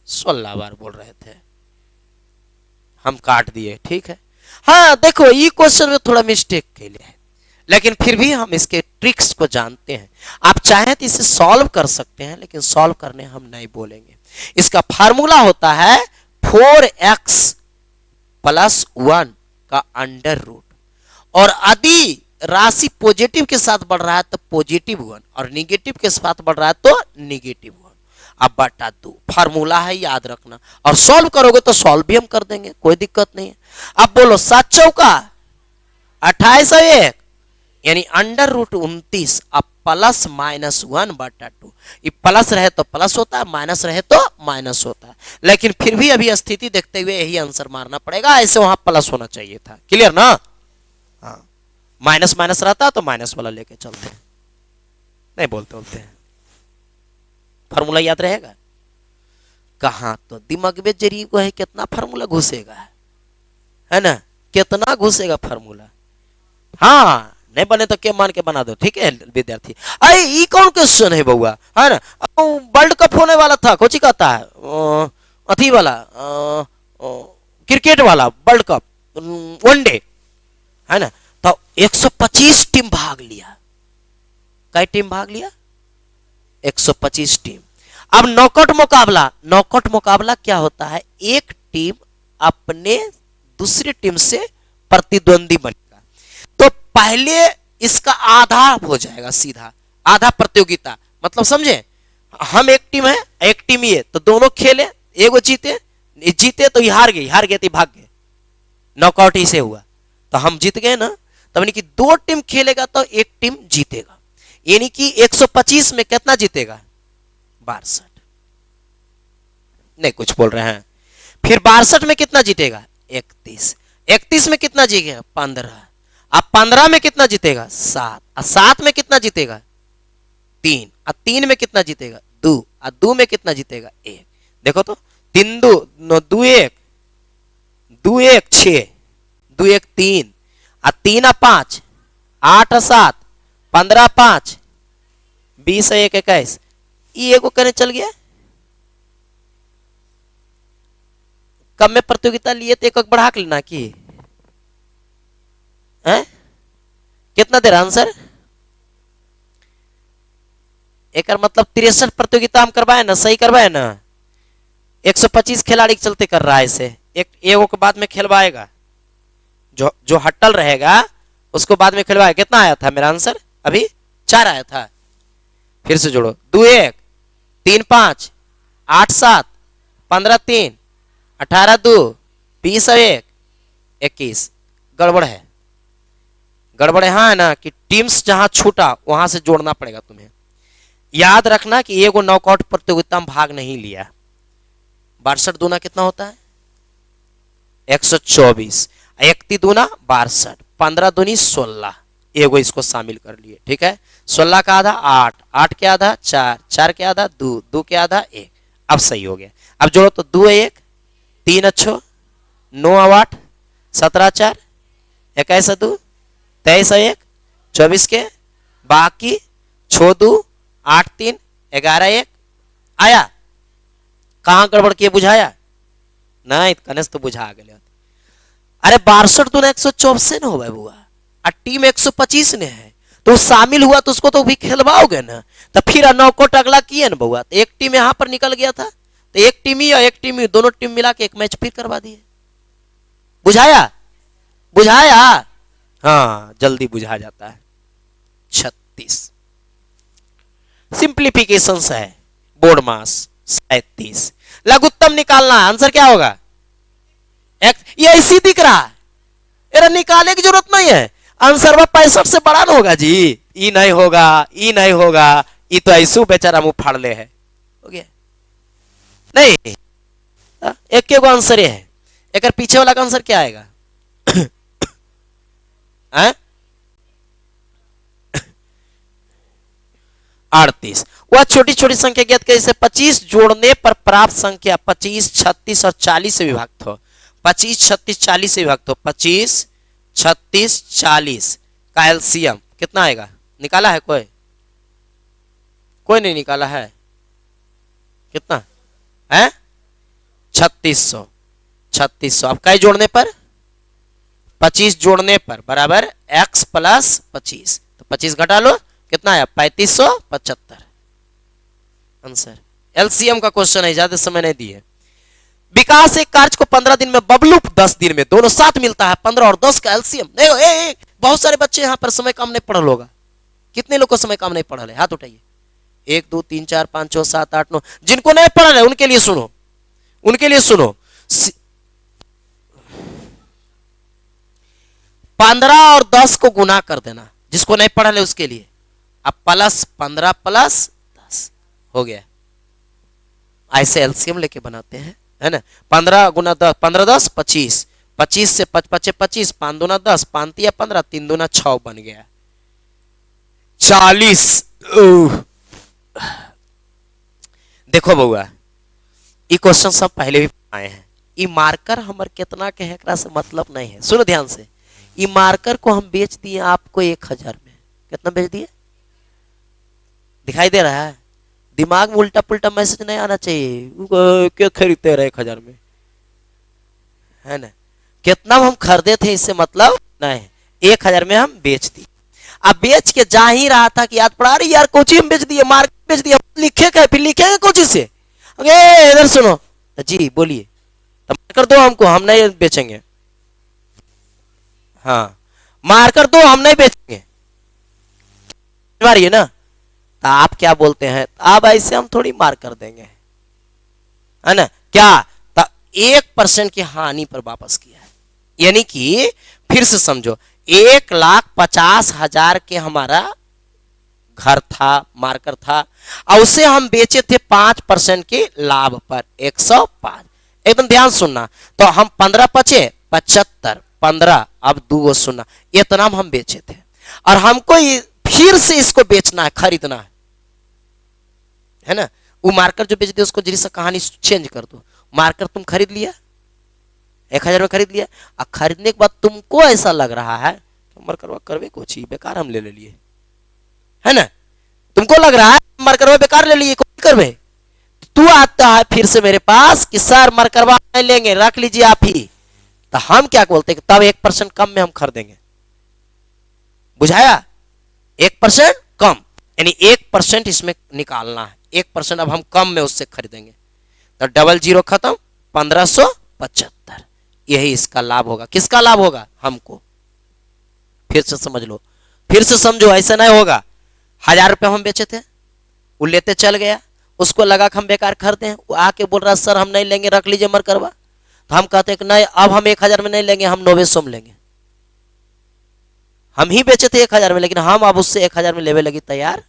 16 बार बोल रहे थे, हम काट दिए, ठीक है। हाँ देखो ये क्वेश्चन में थोड़ा मिस्टेक के लिए है, लेकिन फिर भी हम इसके ट्रिक्स को जानते हैं। आप चाहें तो इसे सॉल्व कर सकते हैं, लेकिन सॉल्व करने हम नहीं बोलेंगे। इसका फार्मूला होता है 4x + 1 का अंडर रूट, और यदि राशि पॉजिटिव के साथ बढ़ रहा है तो +1 और निगेटिव के साथ बढ़ रहा है तो -1, अब बटा 2 फार्मूला है, याद रखना। और सॉल्व करोगे तो सॉल्व भी हम कर देंगे, कोई दिक्कत नहीं है। अब बोलो 7 चौका 28 और 1 यानी अंडर रूट 29, अब प्लस माइनस 1/2, ये प्लस रहे तो प्लस होता है, माइनस रहे तो माइनस होता है, लेकिन फिर भी अभी स्थिति देखते हुए यही आंसर मारना पड़ेगा, ऐसे वहां प्लस होना चाहिए था। क्लियर ना? हाँ, माइनस माइनस रहता तो माइनस वाला लेके चलते हैं, नहीं बोलते हैं। फार्मूला याद रहेगा कहां? तो दिमाग में जरिए को है, कितना फार्मूला घुसेगा, है ना, कितना घुसेगा फार्मूला। हाँ नहीं बने तो क्या मान के बना दो, ठीक है विद्यार्थी। अरे ये कौन क्वेश्चन है बउआ, है ना? वर्ल्ड कप होने वाला था, कोची कहता है अथी वाला क्रिकेट वाला वर्ल्ड कप वनडे, है ना? तो 125 टीम भाग लिया, कई टीम भाग लिया? 125 टीम। अब नॉकआउट मुकाबला, नॉकआउट मुकाबला क्या होता है? एक टीम अपने दूसरी टीम से प्रतिद्वंदी बनेगा, तो पहले इसका आधा हो जाएगा, सीधा आधा प्रतियोगिता, मतलब समझे? हम एक टीम है, एक टीम ये, तो दोनों खेले, एगो जीते जीते तो ये हार गए तो भाग गए, नॉकआउट ही से हुआ, तो हम जीत गए ना। तब यानी कि 2 टीम खेलेगा तो 1 टीम जीतेगा, यानी कि 125 में कितना जीतेगा 62, नहीं कुछ बोल रहे हैं। फिर 62 में कितना जीतेगा 31, 31 में कितना जीतेगा 15, अब 15 में कितना जीतेगा 7, और 7 में कितना जीतेगा 3, और 3 में कितना जीतेगा 2, और 2 में कितना जीतेगा 1। देखो तो 3 2 2 1 2 1 6 2 1 3, और 3 और 5 8 और 7 15 5 20 और 1 21, ये को करने चल गया। कम में प्रतियोगिता लिए तो एक बढ़ा के लेना कि है? कितना दे रहा आंसर? एक मतलब 63 प्रतियोगिता हम करवाए ना, सही करवाए ना। 125 खिलाड़ी चलते कर रहा है इसे, एक के बाद में खिलवाएगा, जो हट्टल रहेगा उसको बाद में खिलवाएगा। कितना आया था मेरा आंसर? अभी 4 आया था। फिर से जोड़ो, 2 1 3 5 8 7 15 3 18 2 20 और 1 21। गड़बड़ है, गड़बड़ यहाँ है ना कि टीम्स जहां छूटा वहां से जोड़ना पड़ेगा तुम्हें। याद रखना कि ये नॉकआउट प्रतियोगिता में भाग नहीं लिया। 62 दूना कितना होता है 124, 31 दूना 62, 15 दूनी 16, एगो इसको शामिल कर लिए। ठीक है, 16 का आधा 8, 8 के आधा 4, 4 के आधा 2, 2 के आधा 1। अब सही हो गया। अब जोड़ो तो 2 1 3 अच्छो 9 8 17 4 21 2 23 1 24 के बाकी 6 2 8 3 11 1 आया। कहां गड़बड़ किए बुझाया नहीं, कनेस तो बुझा गए। अरे 62 दूना 124 न हो बुआ, और टीम 125 ने है तो शामिल हुआ तो उसको तो भी खिलवाओगे ना। तो फिर नॉकआउट अगला किए ना बुआ, तो एक टीम यहां पर निकल गया था, तो एक टीम ही और एक टीम ही, दोनों टीम मिला के एक मैच फिर करवा दिए। बुझाया बुझाया, हाँ जल्दी बुझा जाता है। 36 सिंप्लीफिकेशन है। बोर्ड मास 37, लघुत्तम निकालना है। आंसर क्या होगा ये ऐसी दिख रहा है, एरा निकालने की जरूरत नहीं है। आंसर 65 से बड़ा ना होगा जी, ई नहीं होगा, ई नहीं होगा, ई तो ऐसू बेचारा मुंह फाड़ ले है। हो गया नहीं, एक के आंसर ये है। एक पीछे वाला का आंसर क्या आएगा 38। वह छोटी छोटी संख्या ज्ञात करें, जैसे 25 जोड़ने पर प्राप्त संख्या 25 36 और 40 से विभक्त हो। 25 36 40 से विभक्त हो। 25 36 40 का एलसीएम कितना आएगा? निकाला है कोई? कोई नहीं निकाला है। कितना है? 3600। 3600 अब कई जोड़ने पर? 25 जोड़ने पर बराबर x प्लस 25, तो 25 घटा लो, कितना आया? 3575 आंसर। एलसीएम का क्वेश्चन है, ज्यादा समय नहीं दिए। विकास एक कार्य को 15 दिन में, बबलू 10 दिन में, दोनों साथ मिलता है 15 और 10 का एलसीएम। बहुत सारे बच्चे यहाँ पर समय कम नहीं पढ़ल होगा। कितने लोग को समय कम नहीं पढ़ल है? हाथ उठाइए। 1 2 3 4 5 6 7 8 9। जिनको नहीं पढ़ल है उनके लिए सुनो, उनके लिए सुनो। 15 और 10 को गुना कर देना, जिसको नहीं पढ़ल है उसके लिए। अब प्लस 15 प्लस 10 हो गया। ऐसे एलसीएम लेके बनाते हैं, है ना। 15 गुना 10, 15 10 25, 25 से 5 5 25, 5 दूना 10, 5 तिया 15, 3 दूना 6 बन गया 40। देखो बउआ, ये क्वेश्चन सब पहले भी आए हैं। ये मार्कर हमर कितना के है एकरा से मतलब नहीं है। सुनो ध्यान से, ये मार्कर को हम बेच दिए आपको 1000 में। कितना बेच दिए? दिखाई दे रहा है? दिमाग में उल्टा पुल्टा मैसेज नहीं आना चाहिए। क्या खरीदते रहे 1000 में, है ना। कितना हम खरीदे थे इससे मतलब नहीं, 1000 में हम बेच दिए। अब बेच के जा ही रहा था कि याद पड़ा रही यार, कोची हम बेच दिए, मार्केट बेच दिया। लिखे क्या? फिर लिखेंगे कोची से? अरे इधर सुनो जी, बोलिए। तो मार्कर दो हमको, हम नहीं बेचेंगे। हाँ मार्कर दो, हम नहीं बेचेंगे। मारिए ना। तो आप क्या बोलते हैं? अब ऐसे हम थोड़ी मार कर देंगे, है ना। क्या 1% की हानि पर वापस किया है। यानी कि फिर से समझो, 1,50,000 के हमारा घर था, मार्कर था, और उसे हम बेचे थे 5% के लाभ पर 105। एकदम ध्यान सुनना, तो हम 15 बचे 75, 15 अब 2 सुनना, इतना हम बेचे थे, और हमको फिर से इसको बेचना है, खरीदना है ना। वो मार्कर जो बेच दिया उसको जरी सा कहानी चेंज कर दो। मार्कर तुम खरीद लिया, 1,000 में खरीद लिया, और खरीदने के बाद तुमको ऐसा लग रहा है तो मार्कर करवे कुछ ही बेकार हम ले लिए, है ना। तुमको लग रहा है मरकरवा बेकार ले लिए, कोई करवे, तू आता है फिर से मेरे पास कि सर मरकरवा नहीं लेंगे, रख लीजिए आप ही, तो हम क्या बोलते हैं, तब 1% कम में हम खरीदेंगे। बुझाया? 1% कम, यानी 1% इसमें निकालना है, 1% अब हम कम में उससे खरीदेंगे, तो 00 खत्म, 1575। यही इसका लाभ होगा। किसका लाभ होगा? हमको। फिर से समझ लो, फिर से समझो, ऐसा नहीं होगा। 1,000 रुपये हम बेचे थे, वो लेते चल गया, उसको लगा कि हम बेकार खरीदे हैं, वो आके बोल रहा सर हम नहीं लेंगे, रख लीजिए मरकरवा। तो हम कहते हैं कि नहीं, अब हम 1,000 में नहीं लेंगे, हम 900 में लेंगे। हम ही बेचे थे 1,000 में, लेकिन हम अब उससे 1,000 में लेवे लगी तैयार,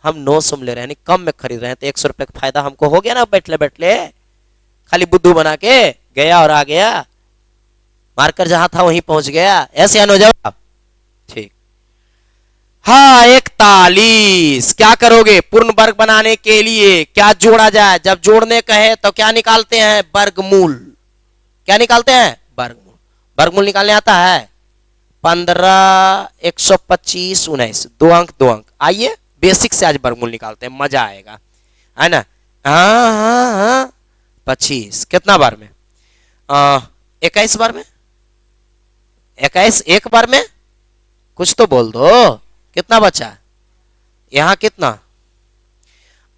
हम 900 में ले रहे हैं, कम में खरीद रहे हैं, तो 100 रुपये का फायदा हमको हो गया ना। बैठले बैठले खाली बुद्धू बना के गया और आ गया, मार्कर जहां था वहीं पहुंच गया। ऐसे हो जवाब? ठीक। हाँ, 41। क्या करोगे? पूर्ण वर्ग बनाने के लिए क्या जोड़ा जाए? जब जोड़ने कहे तो क्या निकालते हैं? वर्गमूल। क्या निकालते हैं? वर्गमूल। वर्गमूल निकालने आता है? 15, 125, 19, 2 अंक 2 अंक। आइए बेसिक से आज वर्गमूल निकालते हैं, मजा आएगा, है ना। हाँ 25 कितना बार में? 21 बार में। 21 एक बार में, कुछ तो बोल दो, कितना बचा यहां? कितना?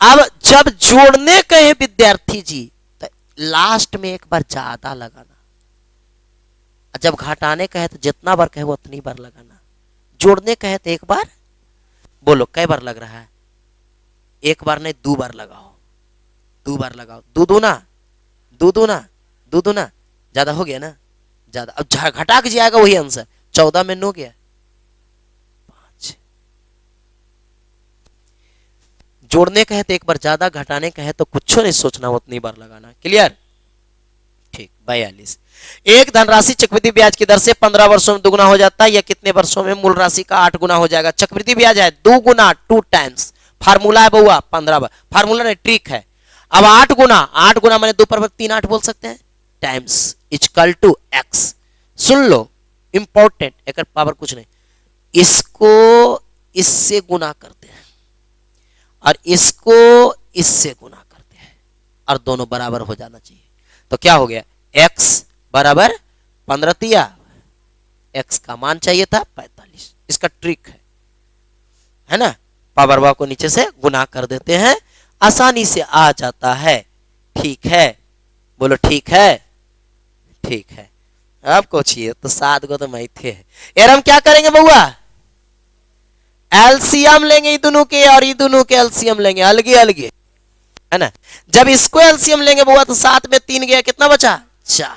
अब जब जोड़ने कहे विद्यार्थी जी तो लास्ट में एक बार ज्यादा लगाना, जब घटाने कहे तो जितना बार कहे वो उतनी बार लगाना। जोड़ने कहे तो एक बार, बोलो कई बार लग रहा है? एक बार नहीं, 2 बार लगाओ, 2 बार लगाओ। 2 दूना 2 दूना 2 दूना, ज्यादा हो गया ना, ज्यादा। अब घटा के जाएगा वही आंसर, 14 में 9 गया, 5। जोड़ने कहे तो एक बार ज्यादा, घटाने कहे तो कुछ नहीं सोचना, उतनी बार लगाना। क्लियर? ठीक। 42। एक धनराशि चक्रवृद्धि ब्याज की दर से 15 वर्षों में दुगुना हो जाता है, या कितने वर्षों में मूल राशि का 8 गुना हो जाएगा? चक्रवृद्धि ब्याज है 2 गुना, 2 टाइम्स। फार्मूला है बउआ 15 बार, फार्मूला नहीं ट्रिक है। अब 8 गुना, 8 गुना मैंने 2 पर 3 8 बोल सकते हैं, टाइम्स इक्वल टू एक्स। सुन लो, इंपॉर्टेंट, एक पावर कुछ नहीं, इसको इससे गुना करते हैं और इसको इससे गुना करते हैं, और दोनों बराबर हो जाना चाहिए। तो क्या हो गया? x बराबर 15 तिया, x का मान चाहिए था 45। इसका ट्रिक है ना। पावर को नीचे से गुना कर देते हैं, आसानी से आ जाता है। ठीक है, बोलो ठीक है। ठीक है, अब कुछ ये तो 7 गो तो मैं थे यार। हम क्या करेंगे बउआ? एलसीएम लेंगे, ये दोनों के और ये दोनों के एलसीएम लेंगे, अलगे अलगे, है ना। जब इसको एलसीएम लेंगे बउआ तो 7 में 3 गया, कितना बचा? 4,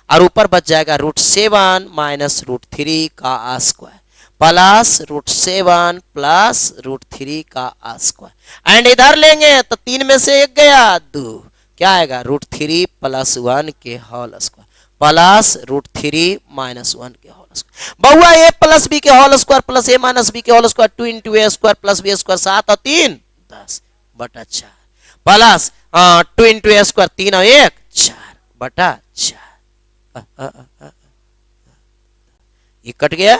और ऊपर बच जाएगा √7 माइनस √3 का स्क्वायर प्लस √7 प्लस √3 का स्क्वायर। एंड इधर लेंगे तो 3 में से 1 गया, 2, क्या आएगा? √3 प्लस 1 के होल स्क्वायर प्लस √3 माइनस 1 के होल स्क्वायर। बउआ a प्लस b के whole square plus a minus b के whole square 2 into a square plus b square 7 और 3 10 बटा 4 प्लस 2 इंटू a स्क्वायर 3 और 1 4 बटा 4। ये कट गया,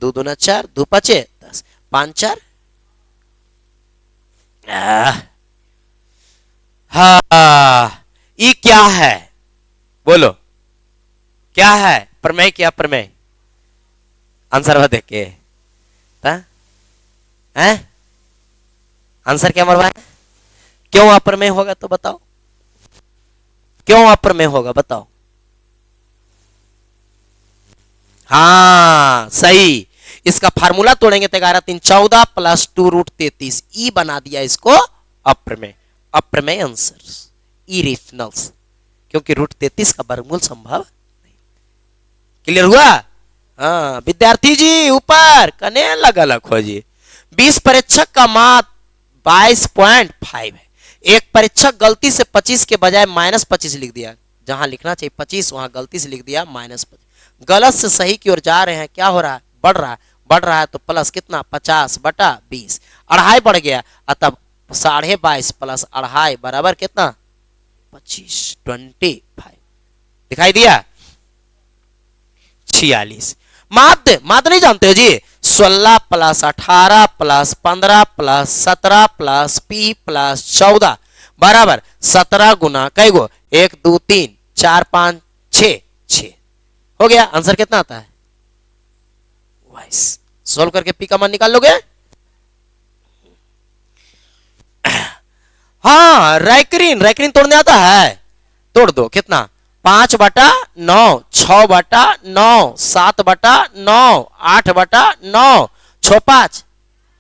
2 दूना 4, 2 5 10, 5 4। हाँ, ये क्या है बोलो? क्या है? प्रमेय। क्या प्रमेय? आंसर वो देख के है आंसर क्या मरवा है? क्यों अप्रमेय होगा तो बताओ, क्यों अप्रमेय होगा बताओ? हाँ सही, इसका फार्मूला तोड़ेंगे तो 11 3 14 प्लस 2 √33 ई बना दिया इसको अप्रमेय। अप्रमेय आंसर, इरेशनल्स, क्योंकि √33 का वर्गमूल संभव नहीं। क्लियर हुआ? हाँ विद्यार्थी जी ऊपर कने अलग अलग खोजिए। 20 परीक्षक का मात 22.5 है। एक परीक्षक गलती से 25 के बजाय -25 लिख दिया, जहां लिखना चाहिए 25 वहां गलती से लिख दिया -25। गलत से सही की ओर जा रहे हैं, क्या हो रहा है? बढ़ रहा है तो प्लस कितना 50/20, अढ़ाई बढ़ गया, अतः 22.5 प्लस अढ़ाई बराबर कितना 25, 25 दिखाई दिया 46। माध्य नहीं जानते हो जी? 16 plus 18 plus 15 plus 17 plus p plus 14 बराबर 17 गुना कई गो 1 2 3 4 5 6 6 हो गया। आंसर कितना आता है? 22। सोल्व करके p का मान निकाल लोगे? हाँ रैक्रीन तोड़ने आता है, तोड़ दो। कितना? 5/9, 6/9, 7/9, 8/9, 6 5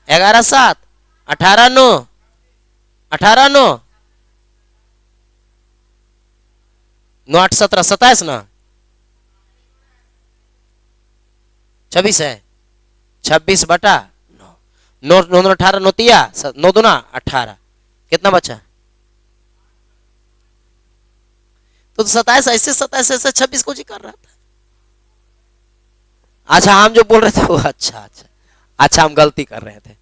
11 7 18 9 18 9 9 8 17 27 ना 26 है। 26/9 9 9 18 9 तिया 9 दूना 18 कितना बचा? तो 27 ऐसे 27 ऐसे 26 को जी कर रहा था। अच्छा हम जो बोल रहे थे वो अच्छा हम गलती कर रहे थे।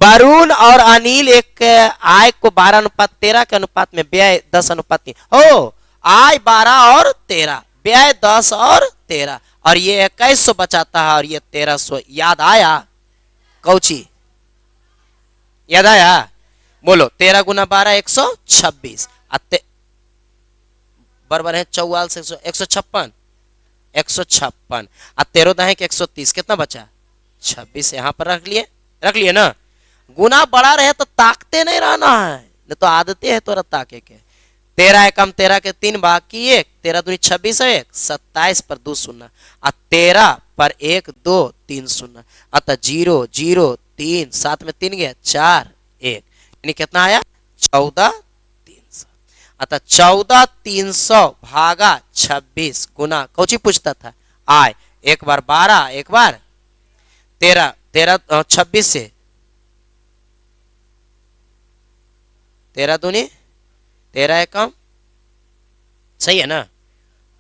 वरुण और अनिल एक आय को 12:13 के अनुपात में व्यय 10:3 हो। आय 12 और 13, व्यय 10 और 13, और ये 2100 बचाता है और ये 1300। याद आया? कौची याद आया? बोलो 13 गुना 12 126 बराबर है 44 से 156 156 और 13 दाएं के 130 कितना बचा? 26। यहां पर रख लिए ना। गुना बड़ा रहे तो ताकते नहीं रहना है, नहीं तो आदतें है तोरा ताके के। 13 एकम 13 के 3 बाकी 1, 13 दूनी 26 है 1, 27 पर 2 शून्य और 13 पर 1 2 3 शून्य, अतः 0 0 3 7 में 3 गया 4 1, यानी कितना आया? 14,300। अतः 14,300 भागा 26 गुना कौची पूछता था? आय। एक बार 12 एक बार 13 26 से 13 दूनी 13 एकम सही है ना?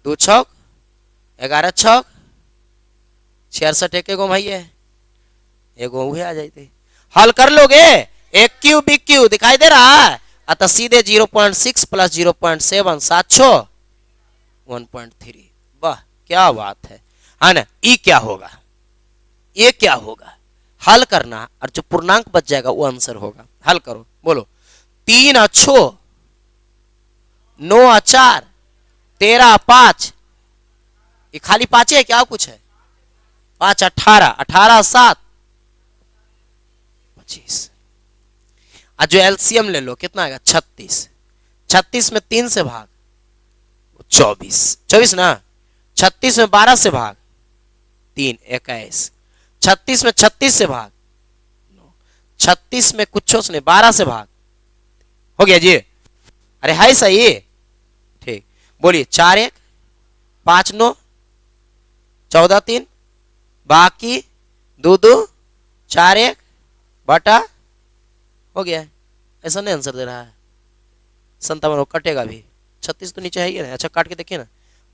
2 छौक 11 छौक 66 एक गो भाई है एगो उहे आ जाती। हल कर लोगे? एक क्यू बी क्यू दिखाई दे रहा है, अतः सीधे 0.6 प्लस 0.7 7 1.3। वाह क्या बात है ना? ई क्या होगा? ये क्या होगा? हल करना और जो पूर्णांक बच जाएगा वो आंसर होगा। हल करो, बोलो 3 अच्छो 9 4 13 5, ये खाली 5 है क्या कुछ है? 5 18 18 7 25। और जो एलसीएम ले लो कितना आएगा? 36। 36 में 3 से भाग 24 ना। 36 में 12 से भाग 3 21। 36 में 36 से भाग 36 में कुछ नहीं 12 से भाग हो गया जी। अरे हाय सही ठीक। बोलिए 4 1 5 9 14 3 बाकी 2 2 4 1 बटा हो गया। ऐसा नहीं आंसर दे रहा है। 57 कटेगा भी, 36 तो नीचे है ही ना। अच्छा काट के देखिए ना।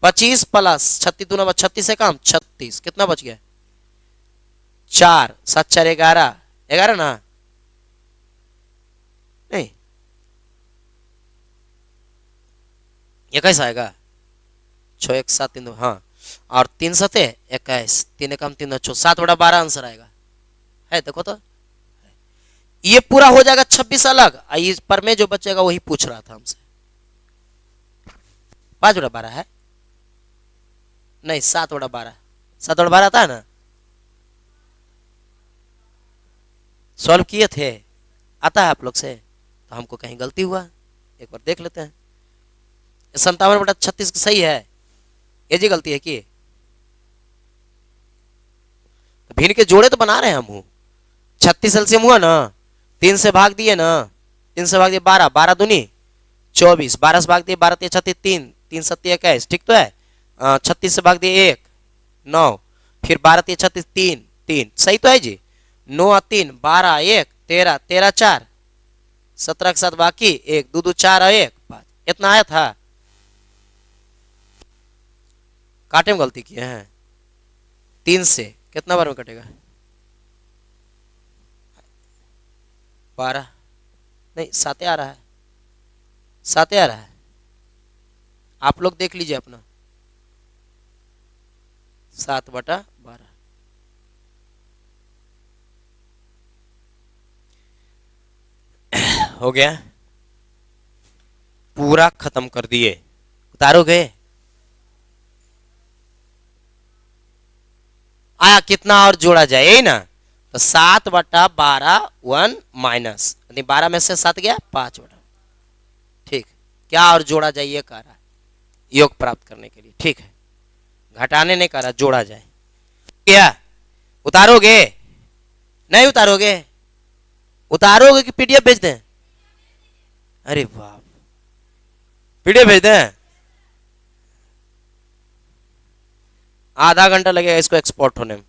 25 प्लस 36 दूना 36 से काम 36 कितना बच गया? 4 7 4 11 11 ना नहीं, ये कैसा आएगा? 6 1 7 3 2 हाँ, और 3 7 21 3 एकम 3 2 7/12 आंसर आएगा। है देखो तो ये पूरा हो जाएगा 26 अलग, इस पर में जो बचेगा वही पूछ रहा था हमसे। 5/12 है नहीं 7/12 7/12 आता है ना? सॉल्व किए थे, आता है आप लोग से, तो हमको कहीं गलती हुआ एक बार देख लेते हैं। 57/36 सही है, ये जी गलती है कि तो भिन्न के जोड़े तो बना रहे हैं हम। 36 एलसीएम हुआ ना, 3 से भाग दिए ना, 3 से भाग दिए 12 12 दूनी 24, 12 से भाग दिए 12 3 36 3 3 सत्ती 21, ठीक तो है। 36 से भाग दिए 1, 9, फिर 12 3 36, 3 3, सही तो है जी। 9 और 3 12, 1 13, 13 4, 17 के साथ बाकी 1 2 2 4 और 1 5, इतना आया था। काटे में गलती किए हैं। 3 से कितना बार में कटेगा? 12 नहीं, 7 आ रहा है, 7 आ रहा है। आप लोग देख लीजिए अपना। 7/12 हो गया। पूरा खत्म कर दिए। उतारोगे? आया कितना और जोड़ा जाए, यही ना। तो 7/12 1 माइनस 12 में से 7 गया 5/, ठीक। क्या और जोड़ा जाए ये कह रहा है योग प्राप्त करने के लिए, ठीक है। घटाने नहीं कह रहा, जोड़ा जाए। क्या उतारोगे? नहीं उतारोगे? उतारोगे कि पीडीएफ भेज दें? अरे बाप, पीडीएफ भेज दें? आधा घंटा लगेगा इसको एक्सपोर्ट होने में।